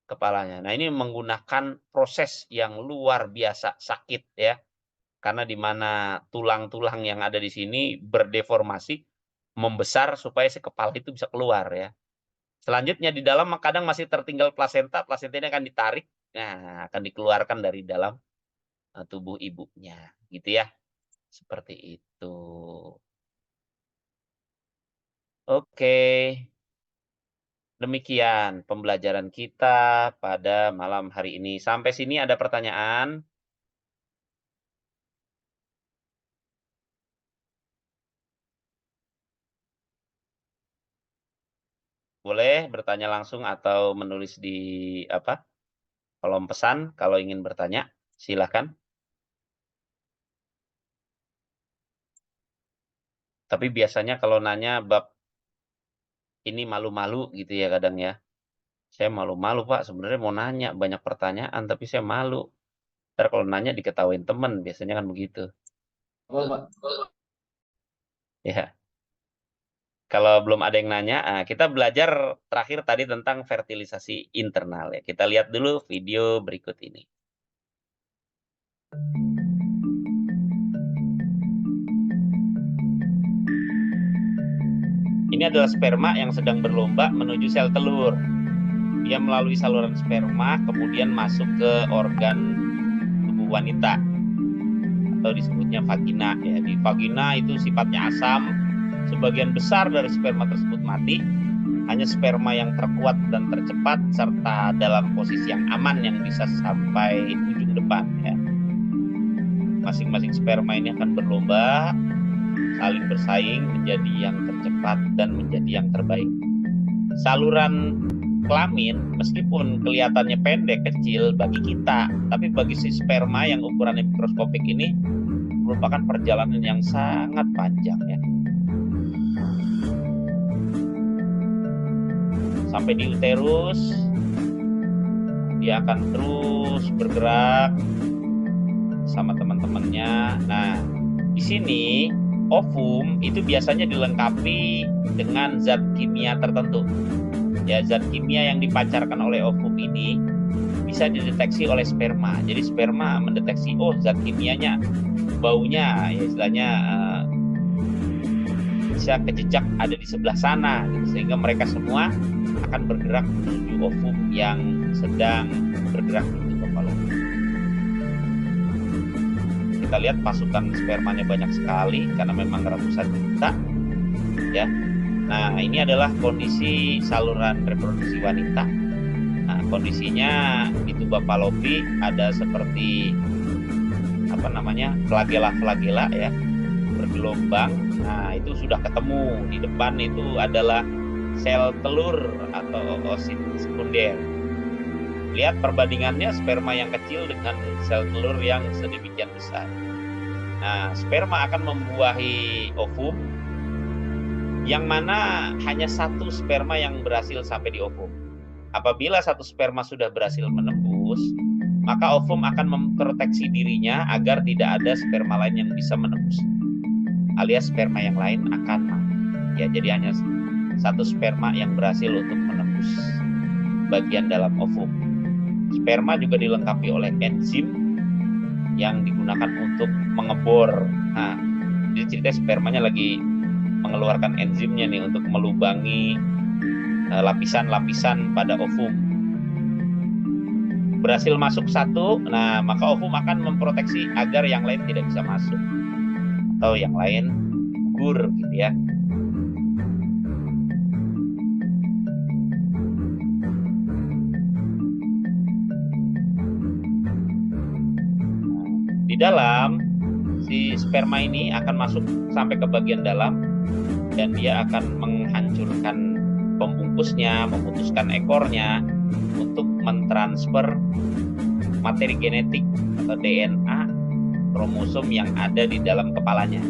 Kepalanya. Nah, ini menggunakan proses yang luar biasa sakit ya. Karena di mana tulang-tulang yang ada di sini berdeformasi, membesar supaya si kepala itu bisa keluar ya. Selanjutnya di dalam kadang masih tertinggal plasenta, plasenta ini akan ditarik, nah akan dikeluarkan dari dalam tubuh ibunya, gitu ya. Seperti itu. Oke. Demikian pembelajaran kita pada malam hari ini. Sampai sini ada pertanyaan? Boleh bertanya langsung atau menulis di kolom pesan kalau ingin bertanya. Silakan. Tapi biasanya kalau nanya bab ini malu-malu gitu ya kadang ya. Saya malu-malu Pak, sebenarnya mau nanya banyak pertanyaan tapi saya malu. Ntar kalau nanya diketawain temen, biasanya kan begitu. Ya, kalau belum ada yang nanya, kita belajar terakhir tadi tentang fertilisasi internal ya. Kita lihat dulu video berikut ini. Ini adalah sperma yang sedang berlomba menuju sel telur. Dia melalui saluran sperma, kemudian masuk ke organ tubuh wanita atau disebutnya vagina. Ya, di vagina itu sifatnya asam. Sebagian besar dari sperma tersebut mati. hanya sperma yang terkuat dan tercepat serta dalam posisi yang aman yang bisa sampai ujung depan ya. Masing-masing sperma ini akan berlomba saling bersaing menjadi yang tercepat dan menjadi yang terbaik. Saluran kelamin meskipun kelihatannya pendek kecil bagi kita, tapi bagi si sperma yang ukurannya mikroskopik ini merupakan perjalanan yang sangat panjang ya. Sampai di uterus dia akan terus bergerak sama teman-temannya. Nah, di sini ovum itu biasanya dilengkapi dengan zat kimia tertentu. Ya, zat kimia yang dipancarkan oleh ovum ini bisa dideteksi oleh sperma. Jadi sperma mendeteksi, oh zat kimianya, baunya, ya istilahnya bisa kejejak ada di sebelah sana, gitu. Sehingga mereka semua akan bergerak menuju ovum yang sedang bergerak menuju kepala. Kita lihat pasukan spermanya banyak sekali karena memang ratusan juta, ya. Nah, ini adalah kondisi saluran reproduksi wanita. Nah, kondisinya di tuba Fallopi ada seperti flagela ya, bergelombang. Nah, itu sudah ketemu. Di depan itu adalah sel telur atau oosit sekunder. Lihat perbandingannya sperma yang kecil dengan sel telur yang sedemikian besar. Nah, sperma akan membuahi ovum, yang mana hanya satu sperma yang berhasil sampai di ovum. Apabila satu sperma sudah berhasil menembus, maka ovum akan memproteksi dirinya agar tidak ada sperma lain yang bisa menembus, alias sperma yang lain akan mati. Ya, jadi hanya satu sperma yang berhasil untuk menembus bagian dalam ovum. Sperma juga dilengkapi oleh enzim yang digunakan untuk mengebor. Nah, di cerita spermanya lagi mengeluarkan enzimnya nih untuk melubangi lapisan-lapisan pada ovum. Berhasil masuk satu, nah maka ovum akan memproteksi agar yang lain tidak bisa masuk atau yang lain gugur gitu ya. Di dalam si sperma ini akan masuk sampai ke bagian dalam dan dia akan menghancurkan pembungkusnya, memutuskan ekornya untuk mentransfer materi genetik atau DNA kromosom yang ada di dalam kepalanya.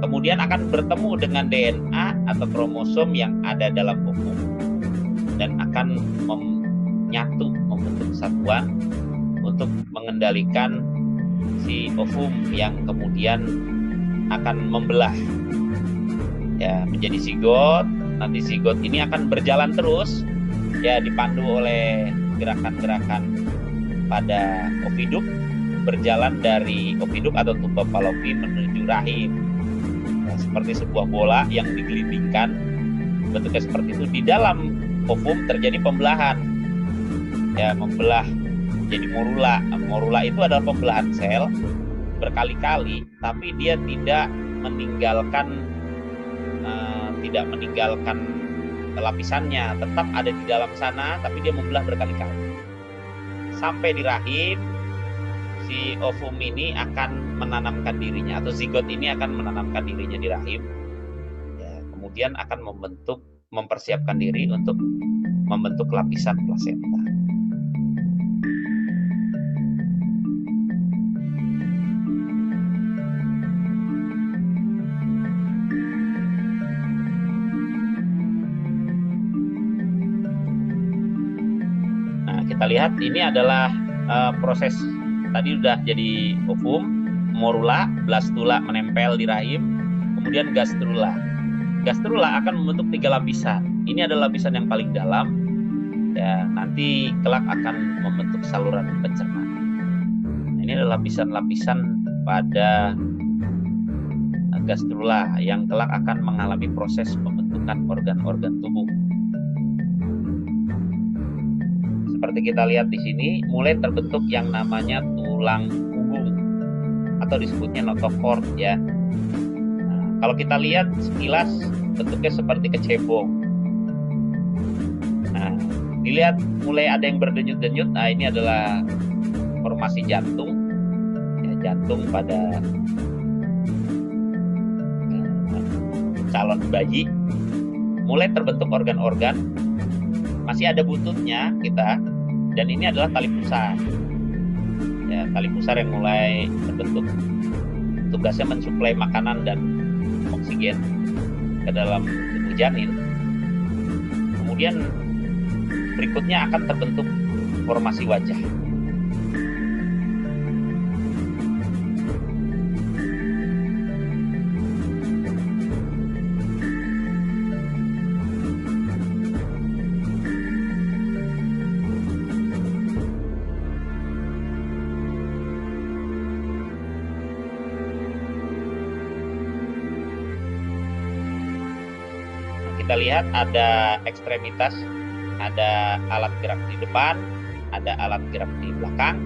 Kemudian akan bertemu dengan DNA atau kromosom yang ada dalam ovum dan akan menyatu, membentuk satuan untuk mengendalikan si ovum yang kemudian akan membelah ya menjadi zigot. Nanti zigot ini akan berjalan terus ya, dipandu oleh gerakan-gerakan pada oviduk, berjalan dari oviduk atau tuba Fallopi menuju rahim ya, seperti sebuah bola yang digelindingkan, bentuknya seperti itu. Di dalam ovum terjadi pembelahan ya, membelah jadi morula. Morula itu adalah pembelahan sel berkali-kali, tapi dia tidak meninggalkan lapisannya, tetap ada di dalam sana, tapi dia membelah berkali-kali. Sampai di rahim, si ovum ini akan menanamkan dirinya, atau zigot ini akan menanamkan dirinya di rahim. Ya, kemudian akan mempersiapkan diri untuk membentuk lapisan plasenta. Kita lihat ini adalah proses tadi udah jadi ovum, morula, blastula menempel di rahim, kemudian gastrula. Gastrula akan membentuk 3 lapisan. Ini adalah lapisan yang paling dalam ya, nanti kelak akan membentuk saluran pencernaan. Ini adalah lapisan-lapisan pada gastrula yang kelak akan mengalami proses pembentukan organ-organ tubuh. Seperti kita lihat di sini, mulai terbentuk yang namanya tulang punggung atau disebutnya notochord ya. Nah, kalau kita lihat sekilas bentuknya seperti kecebong. Nah, dilihat mulai ada yang berdenyut-denyut. Nah, ini adalah formasi jantung, ya, jantung pada calon bayi. Mulai terbentuk organ-organ, masih ada bututnya kita, dan ini adalah tali pusar. Ya, tali pusar yang mulai terbentuk. Tugasnya mensuplai makanan dan oksigen ke dalam tubuh janin. Kemudian berikutnya akan terbentuk formasi wajah. Kita lihat ada ekstremitas, ada alat gerak di depan, ada alat gerak di belakang,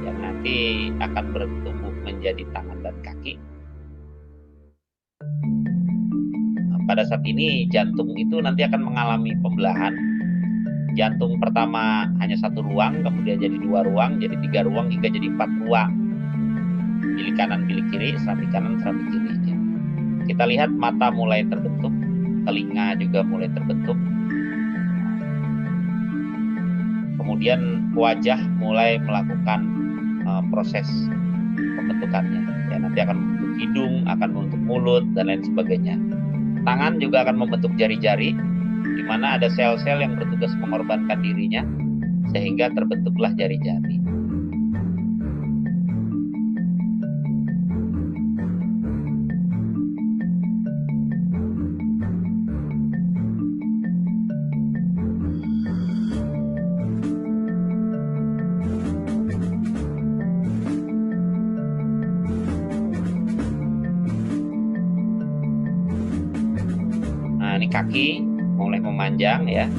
yang nanti akan bertumbuh menjadi tangan dan kaki. Nah, pada saat ini jantung itu nanti akan mengalami pembelahan. Jantung pertama hanya satu ruang, kemudian jadi 2 ruang, jadi 3 ruang, hingga jadi 4 ruang. Bilik kanan, bilik kiri, serambi kanan, serambi kiri. Ya. Kita lihat mata mulai terbentuk, telinga juga mulai terbentuk. Kemudian wajah mulai melakukan proses pembentukannya. Ya, nanti akan membentuk hidung, akan membentuk mulut, dan lain sebagainya. Tangan juga akan membentuk jari-jari, di mana ada sel-sel yang bertugas mengorbankan dirinya, sehingga terbentuklah jari-jari. Nah, ini kaki mulai memanjang ya,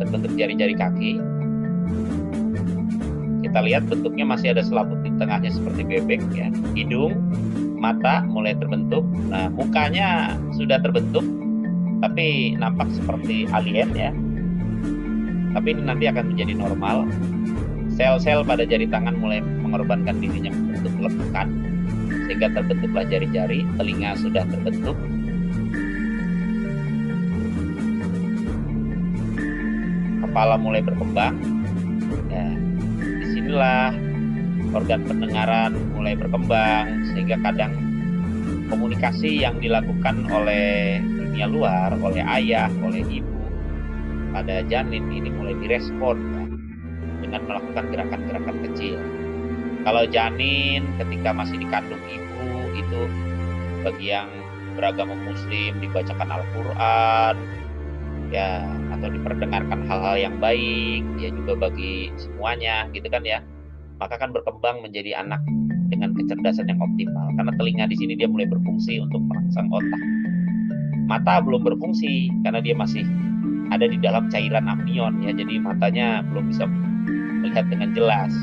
terbentuk jari-jari kaki. Kita lihat bentuknya masih ada selaput di tengahnya seperti bebek ya. Hidung, mata mulai terbentuk. Nah, mukanya sudah terbentuk, tapi nampak seperti alien ya. Tapi ini nanti akan menjadi normal. Sel-sel pada jari tangan mulai mengorbankan dirinya membentuk lekukan, sehingga terbentuklah jari-jari. Telinga sudah terbentuk. Kepala mulai berkembang. Ya, disinilah organ pendengaran mulai berkembang, sehingga kadang komunikasi yang dilakukan oleh dunia luar, oleh ayah, oleh ibu pada janin ini mulai direspon ya, dengan melakukan gerakan-gerakan kecil. Kalau janin ketika masih dikandung ibu itu bagi yang beragama muslim dibacakan Al-Quran ya, atau diperdengarkan hal-hal yang baik ya, juga bagi semuanya gitu kan ya, maka akan berkembang menjadi anak dengan kecerdasan yang optimal, karena telinga di sini dia mulai berfungsi untuk merangsang otak. Mata belum berfungsi karena dia masih ada di dalam cairan amnion ya, jadi matanya belum bisa melihat dengan jelas.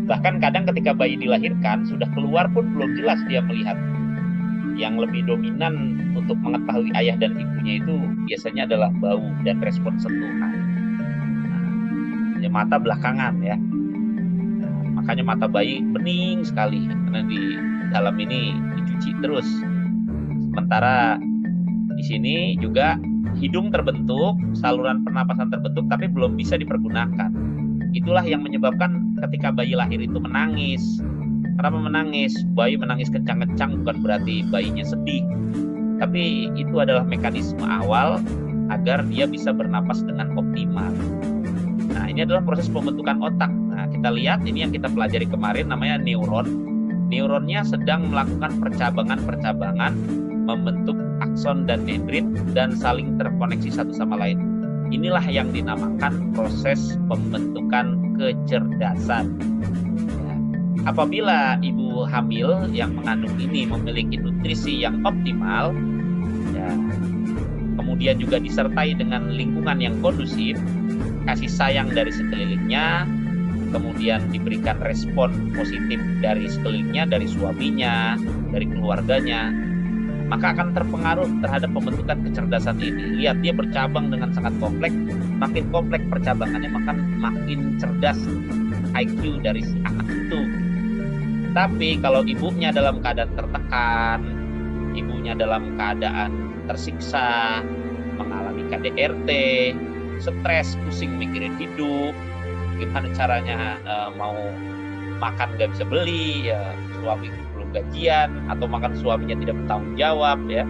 Bahkan kadang ketika bayi dilahirkan sudah keluar pun belum jelas dia melihat. Yang lebih dominan untuk mengetahui ayah dan ibunya itu biasanya adalah bau dan respon sentuhan. Nah, ya mata belakangan ya. Nah, makanya mata bayi bening sekali karena di dalam ini dicuci terus. Sementara di sini juga hidung terbentuk, saluran pernapasan terbentuk, tapi belum bisa dipergunakan. Itulah yang menyebabkan ketika bayi lahir itu menangis. Kenapa menangis? Bayi menangis kencang-kencang bukan berarti bayinya sedih, tapi itu adalah mekanisme awal agar dia bisa bernapas dengan optimal. Nah, ini adalah proses pembentukan otak. Nah, kita lihat ini yang kita pelajari kemarin namanya neuron. Neuronnya sedang melakukan percabangan-percabangan, membentuk akson dan dendrit dan saling terkoneksi satu sama lain. Inilah yang dinamakan proses pembentukan kecerdasan. Apabila ibu hamil yang mengandung ini memiliki nutrisi yang optimal, ya, kemudian juga disertai dengan lingkungan yang kondusif, kasih sayang dari sekelilingnya, kemudian diberikan respon positif dari sekelilingnya, dari suaminya, dari keluarganya, maka akan terpengaruh terhadap pembentukan kecerdasan ini. Lihat, dia bercabang dengan sangat kompleks, makin kompleks percabangannya, makin cerdas IQ dari si anak itu. Tapi kalau ibunya dalam keadaan tertekan, ibunya dalam keadaan tersiksa, mengalami KDRT, stres, pusing mikirin hidup, gimana caranya mau makan nggak bisa beli, ya suami belum gajian, atau makan suaminya tidak bertanggung jawab, ya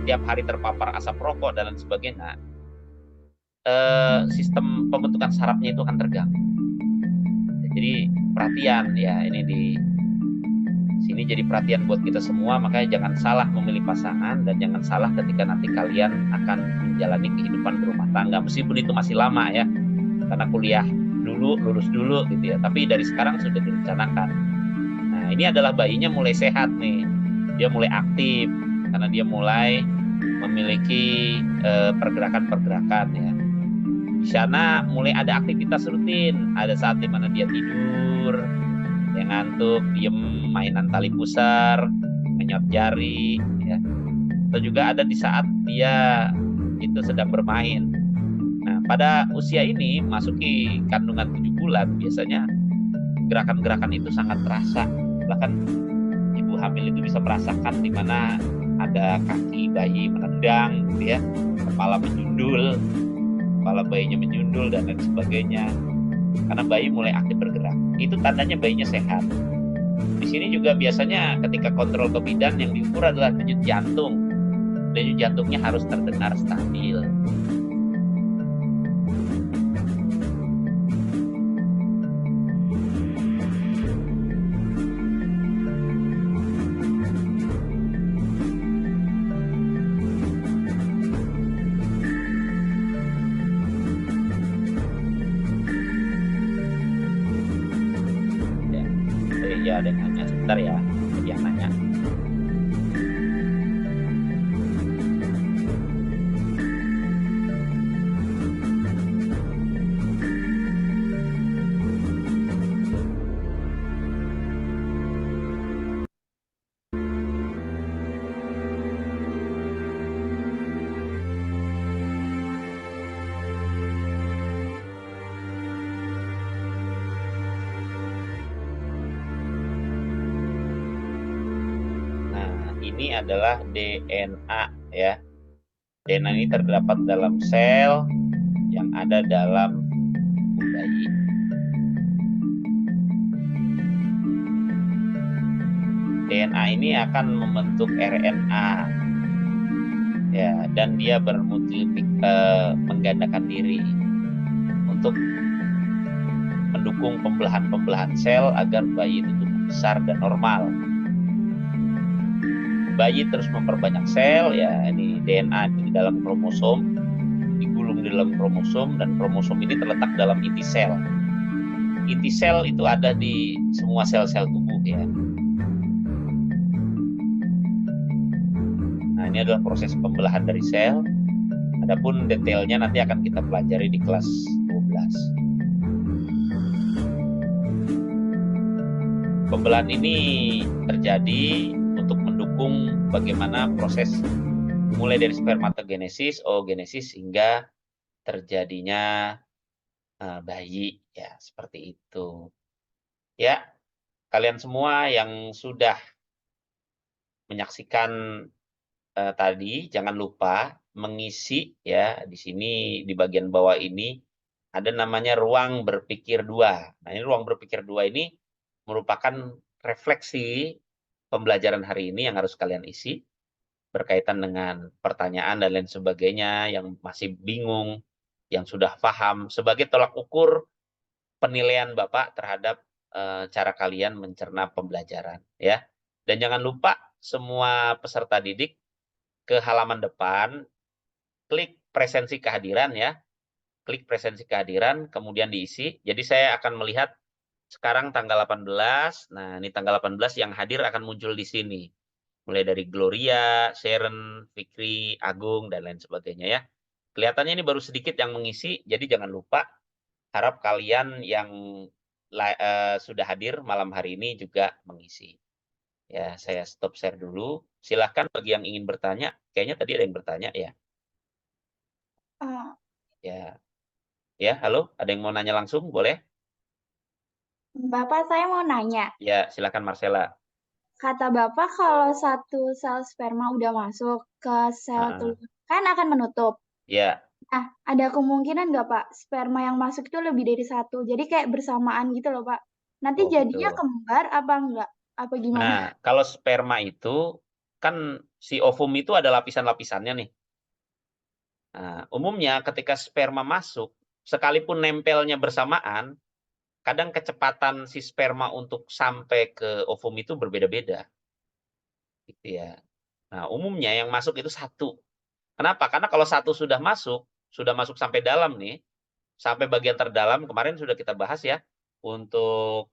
tiap hari terpapar asap rokok dan lain sebagainya, sistem pembentukan sarafnya itu akan terganggu. Jadi perhatian ya, ini di sini jadi perhatian buat kita semua. Makanya jangan salah memilih pasangan, dan jangan salah ketika nanti kalian akan menjalani kehidupan berumah tangga, meskipun itu masih lama ya, karena kuliah dulu, lulus dulu gitu ya, tapi dari sekarang sudah direncanakan. Nah, ini adalah bayinya mulai sehat nih, dia mulai aktif karena dia mulai memiliki pergerakan-pergerakan ya. Di sana mulai ada aktivitas rutin, ada saat di mana dia tidur, dia ngantuk, diem, mainan tali pusar, menyot jari, ya. Atau juga ada di saat dia itu sedang bermain. Nah, pada usia ini, masuki kandungan 7 bulan, biasanya gerakan-gerakan itu sangat terasa. Bahkan ibu hamil itu bisa merasakan di mana ada kaki bayi menendang, gitu ya, kepala menyundul, kepala bayinya menyundul, dan lain sebagainya. Karena bayi mulai aktif bergerak. Itu tandanya bayinya sehat. Di sini juga biasanya ketika kontrol ke bidan, yang diukur adalah denyut jantung. Denyut jantungnya harus terdengar stabil. Ya, ada yang nanya sebentar ya, ada yang nanya. Ini adalah DNA ya. DNA ini terdapat dalam sel yang ada dalam bayi. DNA ini akan membentuk RNA ya, dan dia menggandakan diri untuk mendukung pembelahan sel agar bayi itu tumbuh besar dan normal. Bayi terus memperbanyak sel ya, ini DNA di dalam kromosom, digulung di dalam kromosom, dan kromosom ini terletak dalam inti sel. Inti sel itu ada di semua sel-sel tubuh ya. Nah, ini adalah proses pembelahan dari sel. Adapun detailnya nanti akan kita pelajari di kelas 12. Pembelahan ini terjadi untuk mendukung bagaimana proses mulai dari spermatogenesis, oogenesis, hingga terjadinya bayi ya, seperti itu. Ya, kalian semua yang sudah menyaksikan tadi, jangan lupa mengisi ya, di sini di bagian bawah ini ada namanya ruang berpikir 2. Nah, ini ruang berpikir 2 ini merupakan refleksi pembelajaran hari ini yang harus kalian isi berkaitan dengan pertanyaan dan lain sebagainya, yang masih bingung, yang sudah paham, sebagai tolak ukur penilaian Bapak terhadap cara kalian mencerna pembelajaran ya. Dan jangan lupa semua peserta didik ke halaman depan, klik presensi kehadiran ya. Klik presensi kehadiran, kemudian diisi. Jadi saya akan melihat sekarang tanggal 18. Nah, ini tanggal 18 yang hadir akan muncul di sini. Mulai dari Gloria, Sharon, Fikri, Agung, dan lain sebagainya ya. Kelihatannya ini baru sedikit yang mengisi, jadi jangan lupa. Harap kalian yang sudah hadir malam hari ini juga mengisi. Ya, saya stop share dulu. Silahkan bagi yang ingin bertanya. Kayaknya tadi ada yang bertanya ya. Oh, Ya, ya, halo, ada yang mau nanya langsung? Boleh? Bapak, saya mau nanya. Ya, silakan Marcella. Kata Bapak kalau satu sel sperma udah masuk ke sel Heeh. telur, kan akan menutup. Ya, Nah, ada kemungkinan nggak Pak, sperma yang masuk itu lebih dari satu? Jadi kayak bersamaan gitu loh Pak. Nanti oh jadinya gitu. kembar apa enggak? Apa gimana? Nah, kalau sperma itu kan si ovum itu ada lapisan-lapisannya nih. Nah, umumnya ketika sperma masuk, sekalipun nempelnya bersamaan, kadang kecepatan si sperma untuk sampai ke ovum itu berbeda-beda, gitu ya. Nah, umumnya yang masuk itu satu. Kenapa? Karena kalau satu sudah masuk sampai dalam nih, sampai bagian terdalam, kemarin sudah kita bahas ya, untuk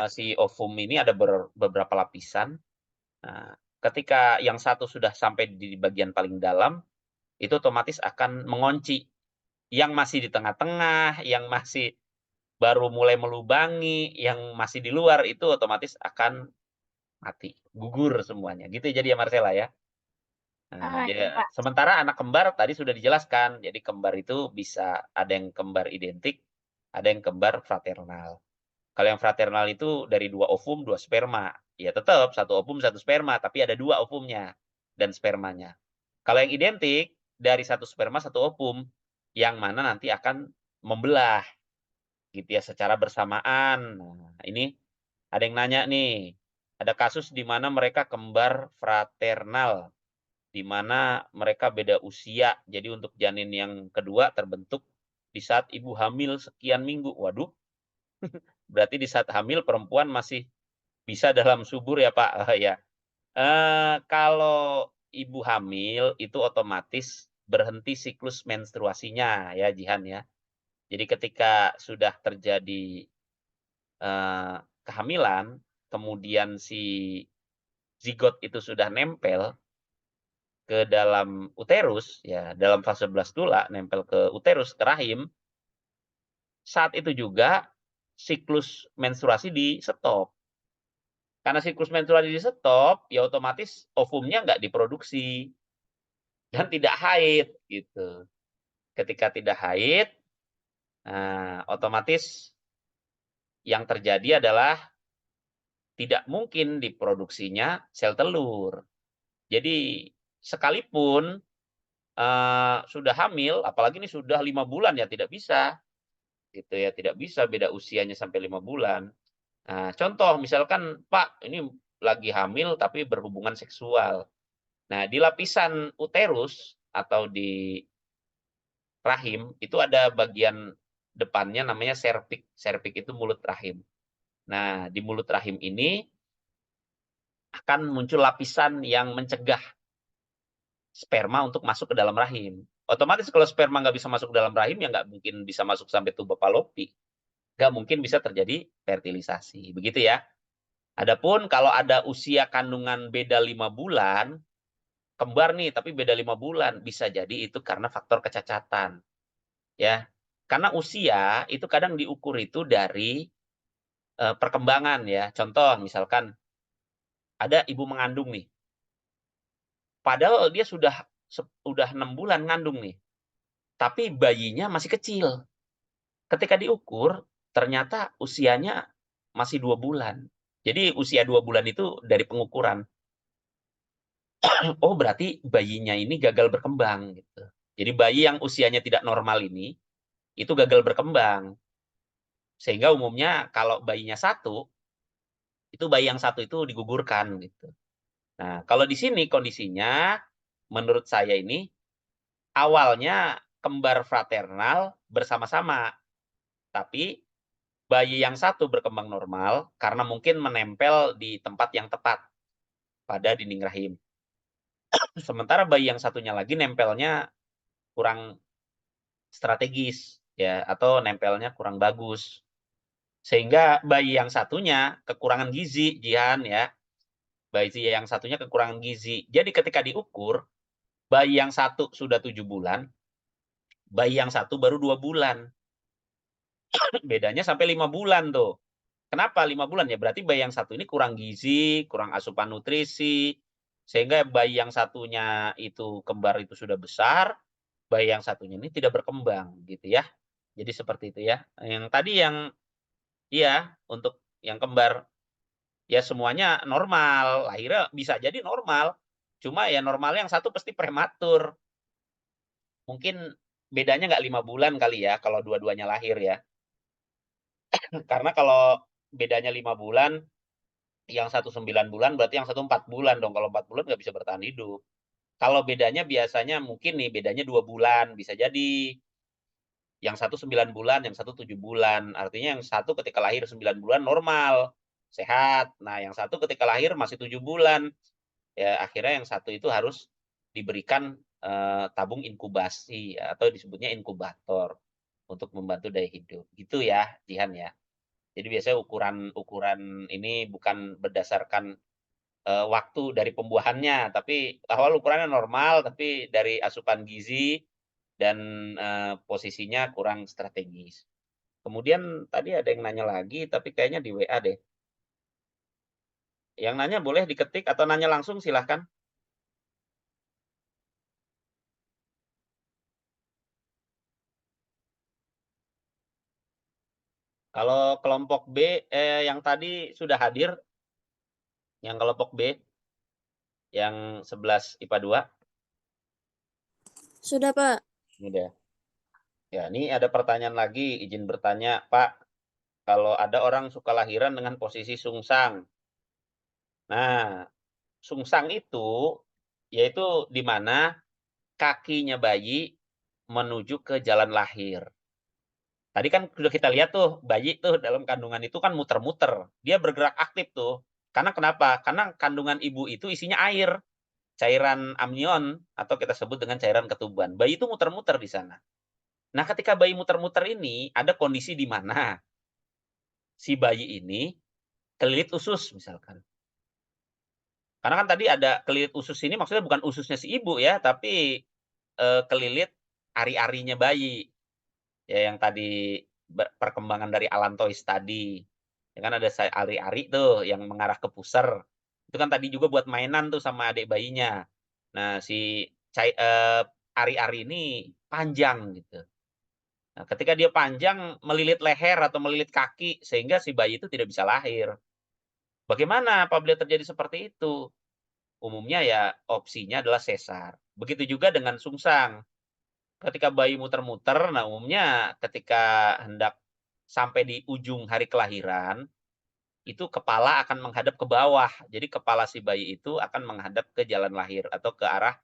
si ovum ini ada beberapa lapisan. Nah, ketika yang satu sudah sampai di bagian paling dalam, itu otomatis akan mengunci. Yang masih di tengah-tengah, yang masih baru mulai melubangi, yang masih di luar itu otomatis akan mati, gugur semuanya. Gitu jadi ya Marcella ya. Nah, Ah, iya Pak. sementara anak kembar tadi sudah dijelaskan. Jadi kembar itu bisa ada yang kembar identik, ada yang kembar fraternal. Kalau yang fraternal itu dari 2 ovum, 2 sperma. Ya tetap satu ovum, satu sperma, tapi ada 2 ovumnya dan spermanya. Kalau yang identik dari satu sperma, satu ovum, yang mana nanti akan membelah gitu ya secara bersamaan. Nah, ini ada yang nanya nih, ada kasus di mana mereka kembar fraternal, di mana mereka beda usia. Jadi untuk janin yang kedua terbentuk di saat ibu hamil sekian minggu. Waduh, berarti di saat hamil perempuan masih bisa dalam subur ya Pak? Ya. Kalau ibu hamil itu otomatis berhenti siklus menstruasinya ya Jihan ya. Jadi ketika sudah terjadi kehamilan, kemudian si zigot itu sudah nempel ke dalam uterus, ya dalam fase blastula, nempel ke uterus, ke rahim, saat itu juga siklus menstruasi di stop. Karena siklus menstruasi di stop, ya otomatis ovumnya nggak diproduksi dan tidak haid gitu. Ketika tidak haid, nah, otomatis yang terjadi adalah tidak mungkin diproduksinya sel telur. Jadi sekalipun sudah hamil, apalagi ini sudah 5 bulan ya tidak bisa, gitu ya, tidak bisa beda usianya sampai 5 bulan. Nah, contoh misalkan Pak ini lagi hamil tapi berhubungan seksual. Nah, di lapisan uterus atau di rahim itu ada bagian depannya namanya serviks. Serviks itu mulut rahim. Nah, di mulut rahim ini akan muncul lapisan yang mencegah sperma untuk masuk ke dalam rahim. Otomatis kalau sperma nggak bisa masuk ke dalam rahim, ya nggak mungkin bisa masuk sampai tuba Fallopi. Nggak mungkin bisa terjadi fertilisasi. Begitu ya. Adapun kalau ada usia kandungan beda 5 bulan, kembar nih tapi beda 5 bulan, bisa jadi itu karena faktor kecacatan. Ya. Karena usia itu kadang diukur itu dari perkembangan ya. Contoh misalkan ada ibu mengandung nih. Padahal dia sudah 6 bulan ngandung nih. Tapi bayinya masih kecil. Ketika diukur, ternyata usianya masih 2 bulan. Jadi usia 2 bulan itu dari pengukuran. Oh, berarti bayinya ini gagal berkembang gitu. Jadi bayi yang usianya tidak normal ini itu gagal berkembang. Sehingga umumnya kalau bayinya satu, itu bayi yang satu itu digugurkan gitu. Nah, kalau di sini kondisinya menurut saya ini awalnya kembar fraternal bersama-sama, tapi bayi yang satu berkembang normal karena mungkin menempel di tempat yang tepat pada dinding rahim. Sementara bayi yang satunya lagi nempelnya kurang strategis ya atau nempelnya kurang bagus. Sehingga bayi yang satunya kekurangan gizi, Jihan ya. Bayi yang satunya kekurangan gizi. Jadi ketika diukur, bayi yang satu sudah 7 bulan, bayi yang satu baru 2 bulan. Bedanya sampai 5 bulan tuh. Kenapa 5 bulan? Ya berarti bayi yang satu ini kurang gizi, kurang asupan nutrisi, sehingga bayi yang satunya itu kembar itu sudah besar, bayi yang satunya ini tidak berkembang gitu ya. Jadi seperti itu ya. Yang tadi yang iya, untuk yang kembar ya semuanya normal, lahirnya bisa jadi normal. Cuma ya normalnya yang satu pasti prematur. Mungkin bedanya nggak 5 bulan kali ya kalau dua-duanya lahir ya. Karena kalau bedanya 5 bulan, yang satu 9 bulan berarti yang satu 4 bulan dong. Kalau 4 bulan nggak bisa bertahan hidup. Kalau bedanya biasanya mungkin nih bedanya 2 bulan, bisa jadi. Yang satu 9 bulan, yang satu 7 bulan. Artinya yang satu ketika lahir 9 bulan normal, sehat. Nah, yang satu ketika lahir masih 7 bulan. Ya, akhirnya yang satu itu harus diberikan tabung inkubasi atau disebutnya inkubator untuk membantu daya hidup. Gitu ya, Jihan ya. Jadi biasanya ukuran ini bukan berdasarkan waktu dari pembuahannya, tapi awal ukurannya normal, tapi dari asupan gizi dan posisinya kurang strategis. Kemudian tadi ada yang nanya lagi, tapi kayaknya di WA deh. Yang nanya boleh diketik atau nanya langsung silahkan. Kalau kelompok B, yang tadi sudah hadir, yang kelompok B, yang 11 IPA 2. Sudah, Pak. Udah. Ya, ini ada pertanyaan lagi, izin bertanya, Pak. Kalau ada orang suka lahiran dengan posisi sungsang. Nah, sungsang itu yaitu di mana kakinya bayi menuju ke jalan lahir. Tadi kan sudah kita lihat tuh, bayi tuh dalam kandungan itu kan muter-muter. Dia bergerak aktif tuh. Karena kenapa? Karena kandungan ibu itu isinya air, cairan amnion atau kita sebut dengan cairan ketuban. Bayi itu muter-muter di sana. Nah, ketika bayi muter-muter ini ada kondisi di mana si bayi ini kelilit usus misalkan. Karena kan tadi ada kelilit usus ini maksudnya bukan ususnya si ibu ya, tapi kelilit ari-arinya bayi. Ya yang tadi perkembangan dari allantois tadi. Ya kan ada ari-ari tuh yang mengarah ke pusar. Itu kan tadi juga buat mainan tuh sama adik bayinya. Nah, si ari-ari ini panjang gitu. Nah, ketika dia panjang melilit leher atau melilit kaki sehingga si bayi itu tidak bisa lahir. Bagaimana apabila terjadi seperti itu? Umumnya ya opsinya adalah sesar. Begitu juga dengan sungsang. Ketika bayi muter-muter, nah umumnya ketika hendak sampai di ujung hari kelahiran, itu kepala akan menghadap ke bawah. Jadi kepala si bayi itu akan menghadap ke jalan lahir atau ke arah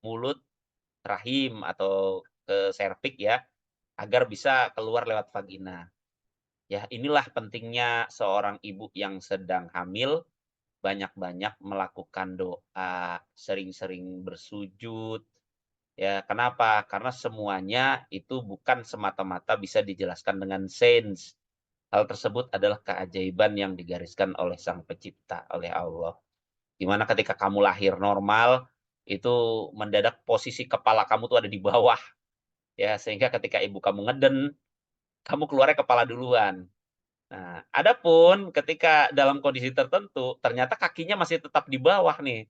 mulut, rahim atau ke serviks ya, agar bisa keluar lewat vagina. Ya, inilah pentingnya seorang ibu yang sedang hamil banyak-banyak melakukan doa, sering-sering bersujud. Ya, kenapa? Karena semuanya itu bukan semata-mata bisa dijelaskan dengan sains. Hal tersebut adalah keajaiban yang digariskan oleh Sang Pencipta, oleh Allah. Dimana ketika kamu lahir normal, itu mendadak posisi kepala kamu tuh ada di bawah. Ya, sehingga ketika ibu kamu ngeden, kamu keluarnya kepala duluan. Nah, adapun ketika dalam kondisi tertentu, ternyata kakinya masih tetap di bawah nih.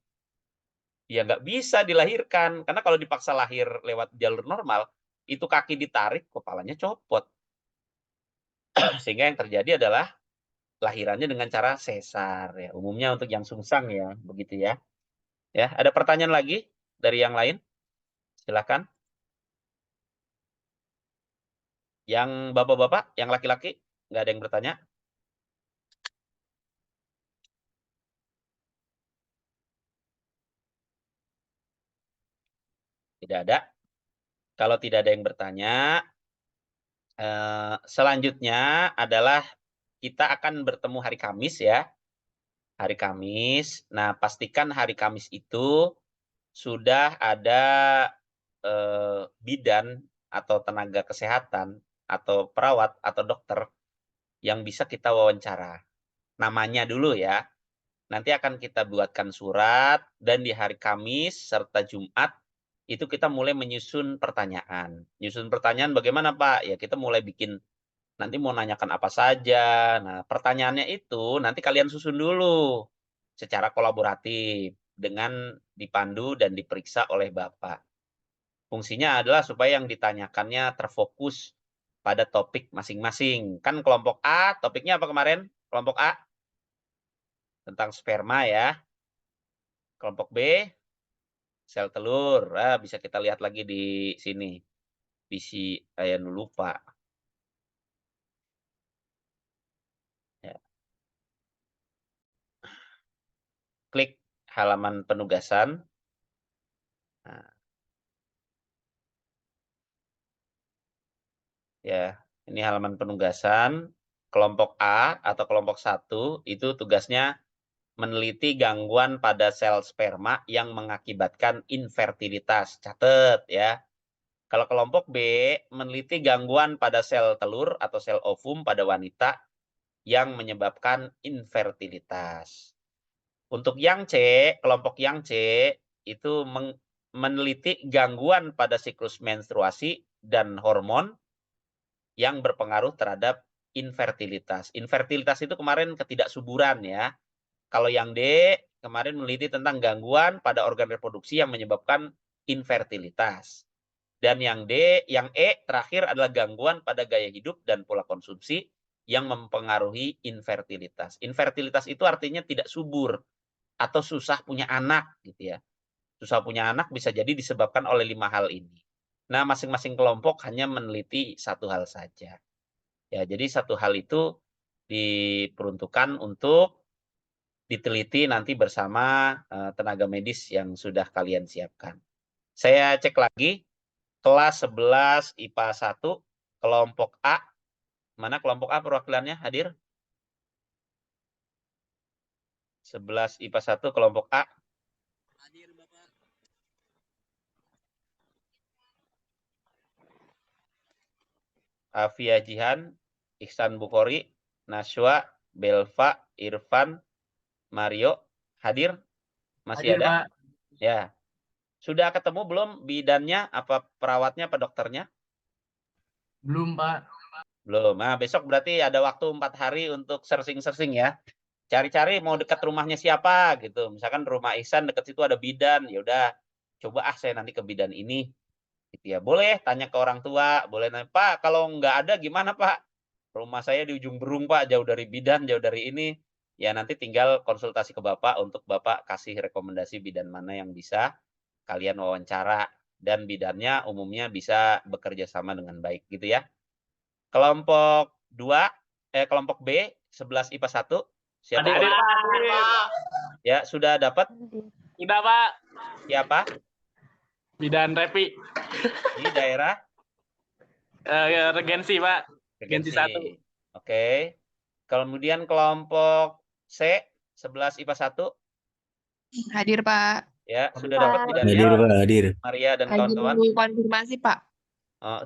Ya nggak bisa dilahirkan. Karena kalau dipaksa lahir lewat jalur normal, itu kaki ditarik, kepalanya copot. Sehingga yang terjadi adalah lahirannya dengan cara sesar ya. Umumnya untuk yang sungsang ya, begitu ya. Ya, ada pertanyaan lagi dari yang lain? Silakan. Yang bapak-bapak, yang laki-laki, nggak ada yang bertanya? Tidak ada. Kalau tidak ada yang bertanya, selanjutnya adalah kita akan bertemu hari Kamis ya. Hari Kamis. Nah, pastikan hari Kamis itu sudah ada bidan atau tenaga kesehatan atau perawat atau dokter yang bisa kita wawancara. Namanya dulu ya. Nanti akan kita buatkan surat dan di hari Kamis serta Jumat itu kita mulai menyusun pertanyaan. Nyusun pertanyaan bagaimana Pak? Ya kita mulai bikin nanti mau nanyakan apa saja. Nah, pertanyaannya itu nanti kalian susun dulu secara kolaboratif dengan dipandu dan diperiksa oleh Bapak. Fungsinya adalah supaya yang ditanyakannya terfokus pada topik masing-masing. Kan kelompok A, topiknya apa kemarin? Kelompok A tentang sperma ya. Kelompok B, sel telur. Bisa kita lihat lagi di sini. Bisi, saya lupa. Ya. Klik halaman penugasan. Nah, ya, ini halaman penugasan. Kelompok A atau kelompok 1 itu tugasnya meneliti gangguan pada sel sperma yang mengakibatkan infertilitas. Catat ya. Kalau kelompok B meneliti gangguan pada sel telur atau sel ovum pada wanita yang menyebabkan infertilitas. Untuk yang C, kelompok yang C itu meneliti gangguan pada siklus menstruasi dan hormon yang berpengaruh terhadap infertilitas. Infertilitas itu kemarin ketidaksuburan ya. Kalau yang D kemarin meneliti tentang gangguan pada organ reproduksi yang menyebabkan infertilitas. Dan yang E terakhir adalah gangguan pada gaya hidup dan pola konsumsi yang mempengaruhi infertilitas. Infertilitas itu artinya tidak subur atau susah punya anak gitu ya. Susah punya anak bisa jadi disebabkan oleh 5 hal ini. Nah, masing-masing kelompok hanya meneliti satu hal saja. Ya, jadi satu hal itu diperuntukkan untuk diteliti nanti bersama tenaga medis yang sudah kalian siapkan. Saya cek lagi, kelas 11 IPA 1, kelompok A. Mana kelompok A perwakilannya hadir? 11 IPA 1, kelompok A. Hadir, Bapak. Afia Jihan, Ihsan Bukhari, Naswa, Belva, Irfan, Mario. Hadir? Masih Hadir, ada? Pak. Ya. Sudah ketemu belum bidannya, apa perawatnya, apa dokternya? Belum, Pak. Belum. Nah, besok berarti ada waktu 4 hari untuk searching-searching ya. Cari-cari mau dekat rumahnya siapa gitu. Misalkan rumah Ihsan dekat situ ada bidan, ya udah coba saya nanti ke bidan ini. Gitu ya. Boleh tanya ke orang tua, boleh nanya, "Pak, kalau nggak ada gimana, Pak? Rumah saya di ujung Berung, Pak, jauh dari bidan, jauh dari ini." Ya nanti tinggal konsultasi ke Bapak untuk Bapak kasih rekomendasi bidan mana yang bisa kalian wawancara dan bidannya umumnya bisa bekerja sama dengan baik gitu ya. Kelompok 2, kelompok B 11 IPA 1. Siapa? Hadir, Pak. Hadir. Ya, sudah dapat? Udah, Pak. Siapa? Bidan Repi. Di daerah Regensi, Pak. Regensi 1. Oke. Kemudian kelompok C 11 IPA 1. Hadir, Pak. Ya, sudah dapat bidannya? Hadir, Pak, hadir. Maria dan Lagi kawan-kawan. nunggu konfirmasi, Pak.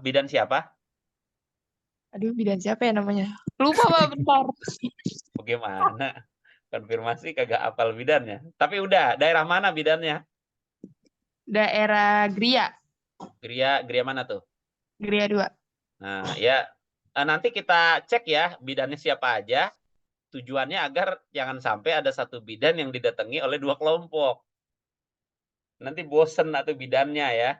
Bidan siapa? Aduh, bidan siapa ya namanya? Lupa, Pak, bentar. Bagaimana? Konfirmasi kagak apal bidannya. Tapi udah, daerah mana bidannya? Daerah Gria. Gria mana tuh? Gria 2. Nah, ya nanti kita cek ya bidannya siapa aja. Tujuannya agar jangan sampai ada satu bidan yang didatangi oleh 2 kelompok. Nanti bosen atau bidannya ya.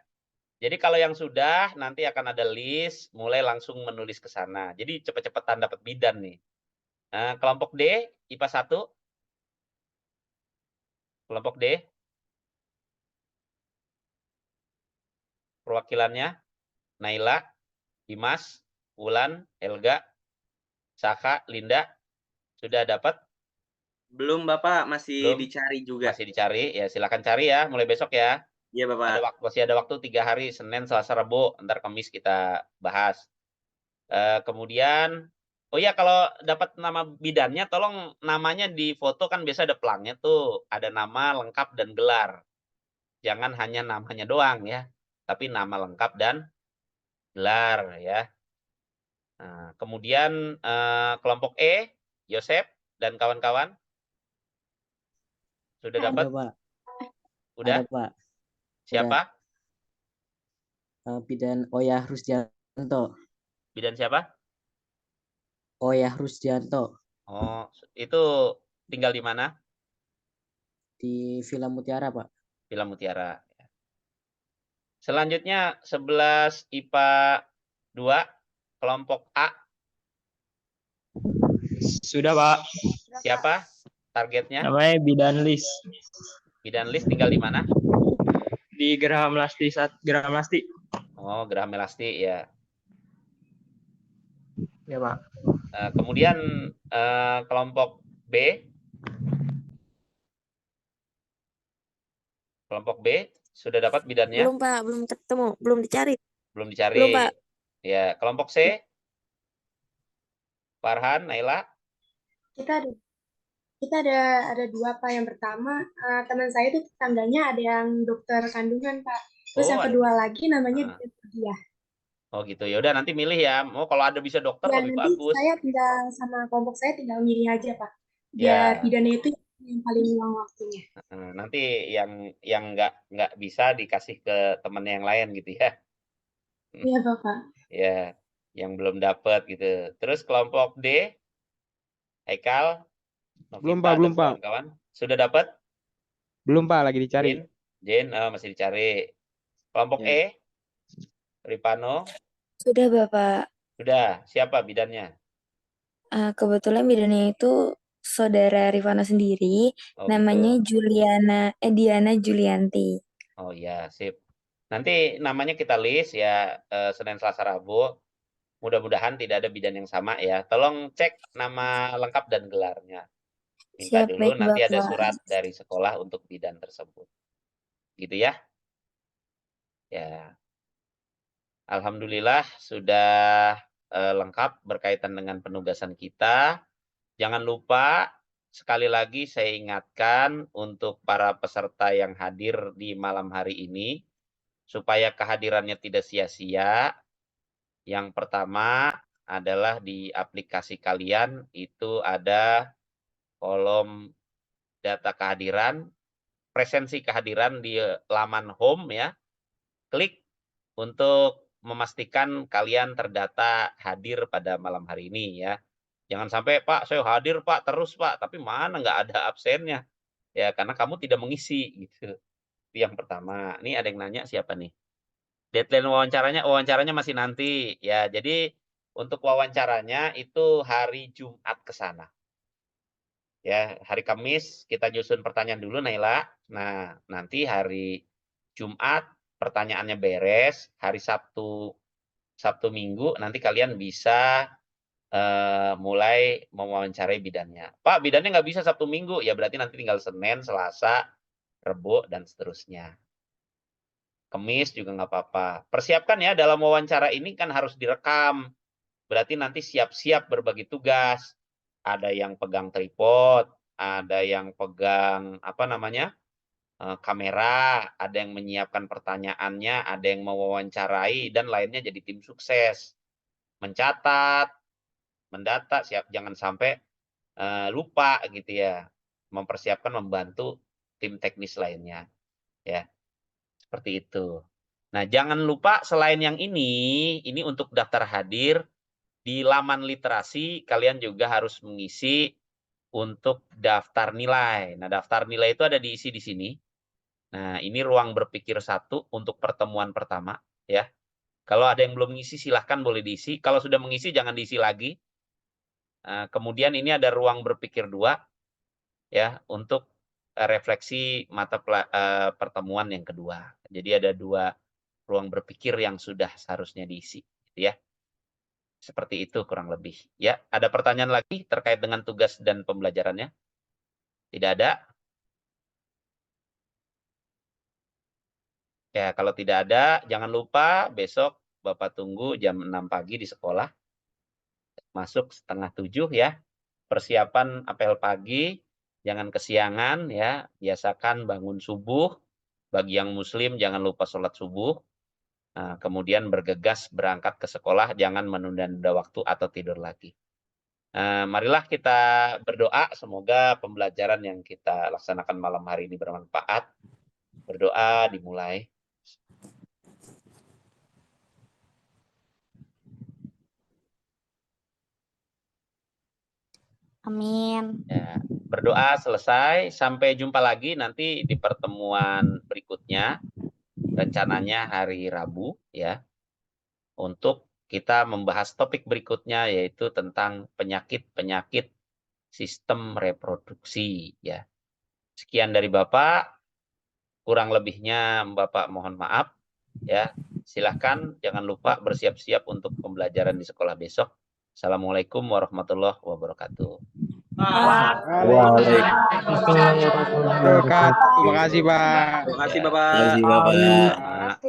Jadi kalau yang sudah nanti akan ada list, mulai langsung menulis ke sana. Jadi cepet-cepetan dapat bidan nih. Nah, kelompok D, IPA 1. Kelompok D. Perwakilannya Naila, Dimas, Wulan, Helga, Saka, Linda. Sudah dapat? Belum, Bapak, masih Belum? dicari juga. Masih dicari? Ya silakan cari ya, mulai besok ya. Iya, Bapak. Masih ada waktu 3 hari, Senin, Selasa, Rabu. Ntar Kamis kita bahas. Kemudian, oh ya kalau dapat nama bidannya, tolong namanya di foto kan biasa ada pelangnya tuh. Ada nama lengkap dan gelar. Jangan hanya namanya doang ya. Tapi nama lengkap dan gelar ya. Nah, kemudian kelompok E, Yosep dan kawan-kawan. Sudah dapat? Ada, Pak. Udah? Ada, Pak. Siapa? Bidan Oyah Rusdianto. Bidan siapa? Oh ya, Rusdianto Oh, itu tinggal di mana? di Villa Mutiara, Pak. Villa Mutiara. Selanjutnya 11 IPA 2 kelompok A. Sudah, Pak. Siapa targetnya? Namanya Bidanlis. Bidanlis tinggal di mana? Di Geraha Melasti. Geraha Melasti. Oh, Geraha Melasti ya. Ya, Pak. Kemudian kelompok B. Kelompok B sudah dapat bidannya? Belum, Pak. Belum ketemu. Belum dicari. Belum dicari. Belum, Pak. Ya, kelompok C. Farhan, Naila. Kita ada dua, Pak. Yang pertama, teman saya itu tetangganya ada yang dokter kandungan, Pak. Terus yang kedua lagi namanya dia. Oh gitu. Ya udah nanti milih ya. Oh kalau ada bisa dokter Ya, lebih nanti bagus. saya tinggal sama kelompok saya tinggal milih aja, Pak. Ya. Biar bidannya itu yang paling luang waktunya. Nanti yang nggak bisa dikasih ke teman yang lain gitu ya. Iya, Bapak. Ya, yang belum dapat gitu. Terus kelompok D, Haikal, Novita, Belum, Pak. Kawan-kawan sudah dapat? Belum, Pak, lagi dicari. Jin, masih dicari. Kelompok E, Ripano. Sudah, Bapak. Sudah. Siapa bidannya? Kebetulan bidannya itu saudara Rifana sendiri, Oh, namanya gitu. Diana Julianti. Oh ya, sip. Nanti namanya kita list ya Senin, Selasa, Rabu. Mudah-mudahan tidak ada bidan yang sama ya. Tolong cek nama lengkap dan gelarnya. Minta Siap, dulu, baik, nanti ada Bapak. surat dari sekolah untuk bidan tersebut. Gitu ya. Ya. Alhamdulillah sudah lengkap berkaitan dengan penugasan kita. Jangan lupa, sekali lagi saya ingatkan untuk para peserta yang hadir di malam hari ini, supaya kehadirannya tidak sia-sia. Yang pertama adalah di aplikasi kalian itu ada kolom data kehadiran, presensi kehadiran di laman home ya. Klik untuk memastikan kalian terdata hadir pada malam hari ini ya. Jangan sampai, Pak, saya hadir, Pak, terus, Pak, tapi mana nggak ada absennya. Ya, karena kamu tidak mengisi gitu. Itu yang pertama. Ini ada yang nanya siapa nih? Deadline wawancaranya masih nanti ya. Jadi untuk wawancaranya itu hari Jumat ke sana. Ya, hari Kamis kita nyusun pertanyaan dulu, Naila. Nah, nanti hari Jumat pertanyaannya beres, hari Sabtu Minggu nanti kalian bisa mulai mewawancarai bidannya. Pak, bidannya nggak bisa Sabtu Minggu, ya berarti nanti tinggal Senin, Selasa, Rebo, dan seterusnya. Kemis juga nggak apa-apa. Persiapkan ya, dalam wawancara ini kan harus direkam. Berarti nanti siap-siap berbagi tugas. Ada yang pegang tripod, ada yang pegang apa namanya kamera, ada yang menyiapkan pertanyaannya, ada yang mewawancarai, dan lainnya jadi tim sukses. Mencatat, mendata, jangan sampai lupa gitu ya. Mempersiapkan, membantu tim teknis lainnya. Ya, seperti itu. Nah, jangan lupa selain yang ini untuk daftar hadir, di laman literasi kalian juga harus mengisi untuk daftar nilai. Nah, daftar nilai itu ada diisi di sini. Nah, ini ruang berpikir 1 untuk pertemuan pertama ya. Kalau ada yang belum mengisi silahkan boleh diisi. Kalau sudah mengisi jangan diisi lagi. Kemudian ini ada ruang berpikir 2 ya untuk refleksi mata pertemuan yang kedua. Jadi ada 2 ruang berpikir yang sudah seharusnya diisi gitu ya. Seperti itu kurang lebih. Ya, ada pertanyaan lagi terkait dengan tugas dan pembelajarannya? Tidak ada? Ya, kalau tidak ada, jangan lupa besok Bapak tunggu jam 6 pagi di sekolah. Masuk 6:30 ya. Persiapan apel pagi, jangan kesiangan ya. Biasakan bangun subuh. Bagi yang muslim jangan lupa sholat subuh. Nah, kemudian bergegas berangkat ke sekolah, jangan menunda-nunda waktu atau tidur lagi. Marilah kita berdoa, semoga pembelajaran yang kita laksanakan malam hari ini bermanfaat. Berdoa dimulai. Amin. Ya, berdoa selesai. Sampai jumpa lagi nanti di pertemuan berikutnya. Rencananya hari Rabu ya. Untuk kita membahas topik berikutnya yaitu tentang penyakit-penyakit sistem reproduksi ya. Sekian dari Bapak. Kurang lebihnya Bapak mohon maaf ya. Silahkan jangan lupa bersiap-siap untuk pembelajaran di sekolah besok. Assalamualaikum warahmatullahi wabarakatuh. Waalaikumsalam warahmatullahi wabarakatuh. Terima kasih, Pak. Terima kasih Bapak. Terima kasih Bapak.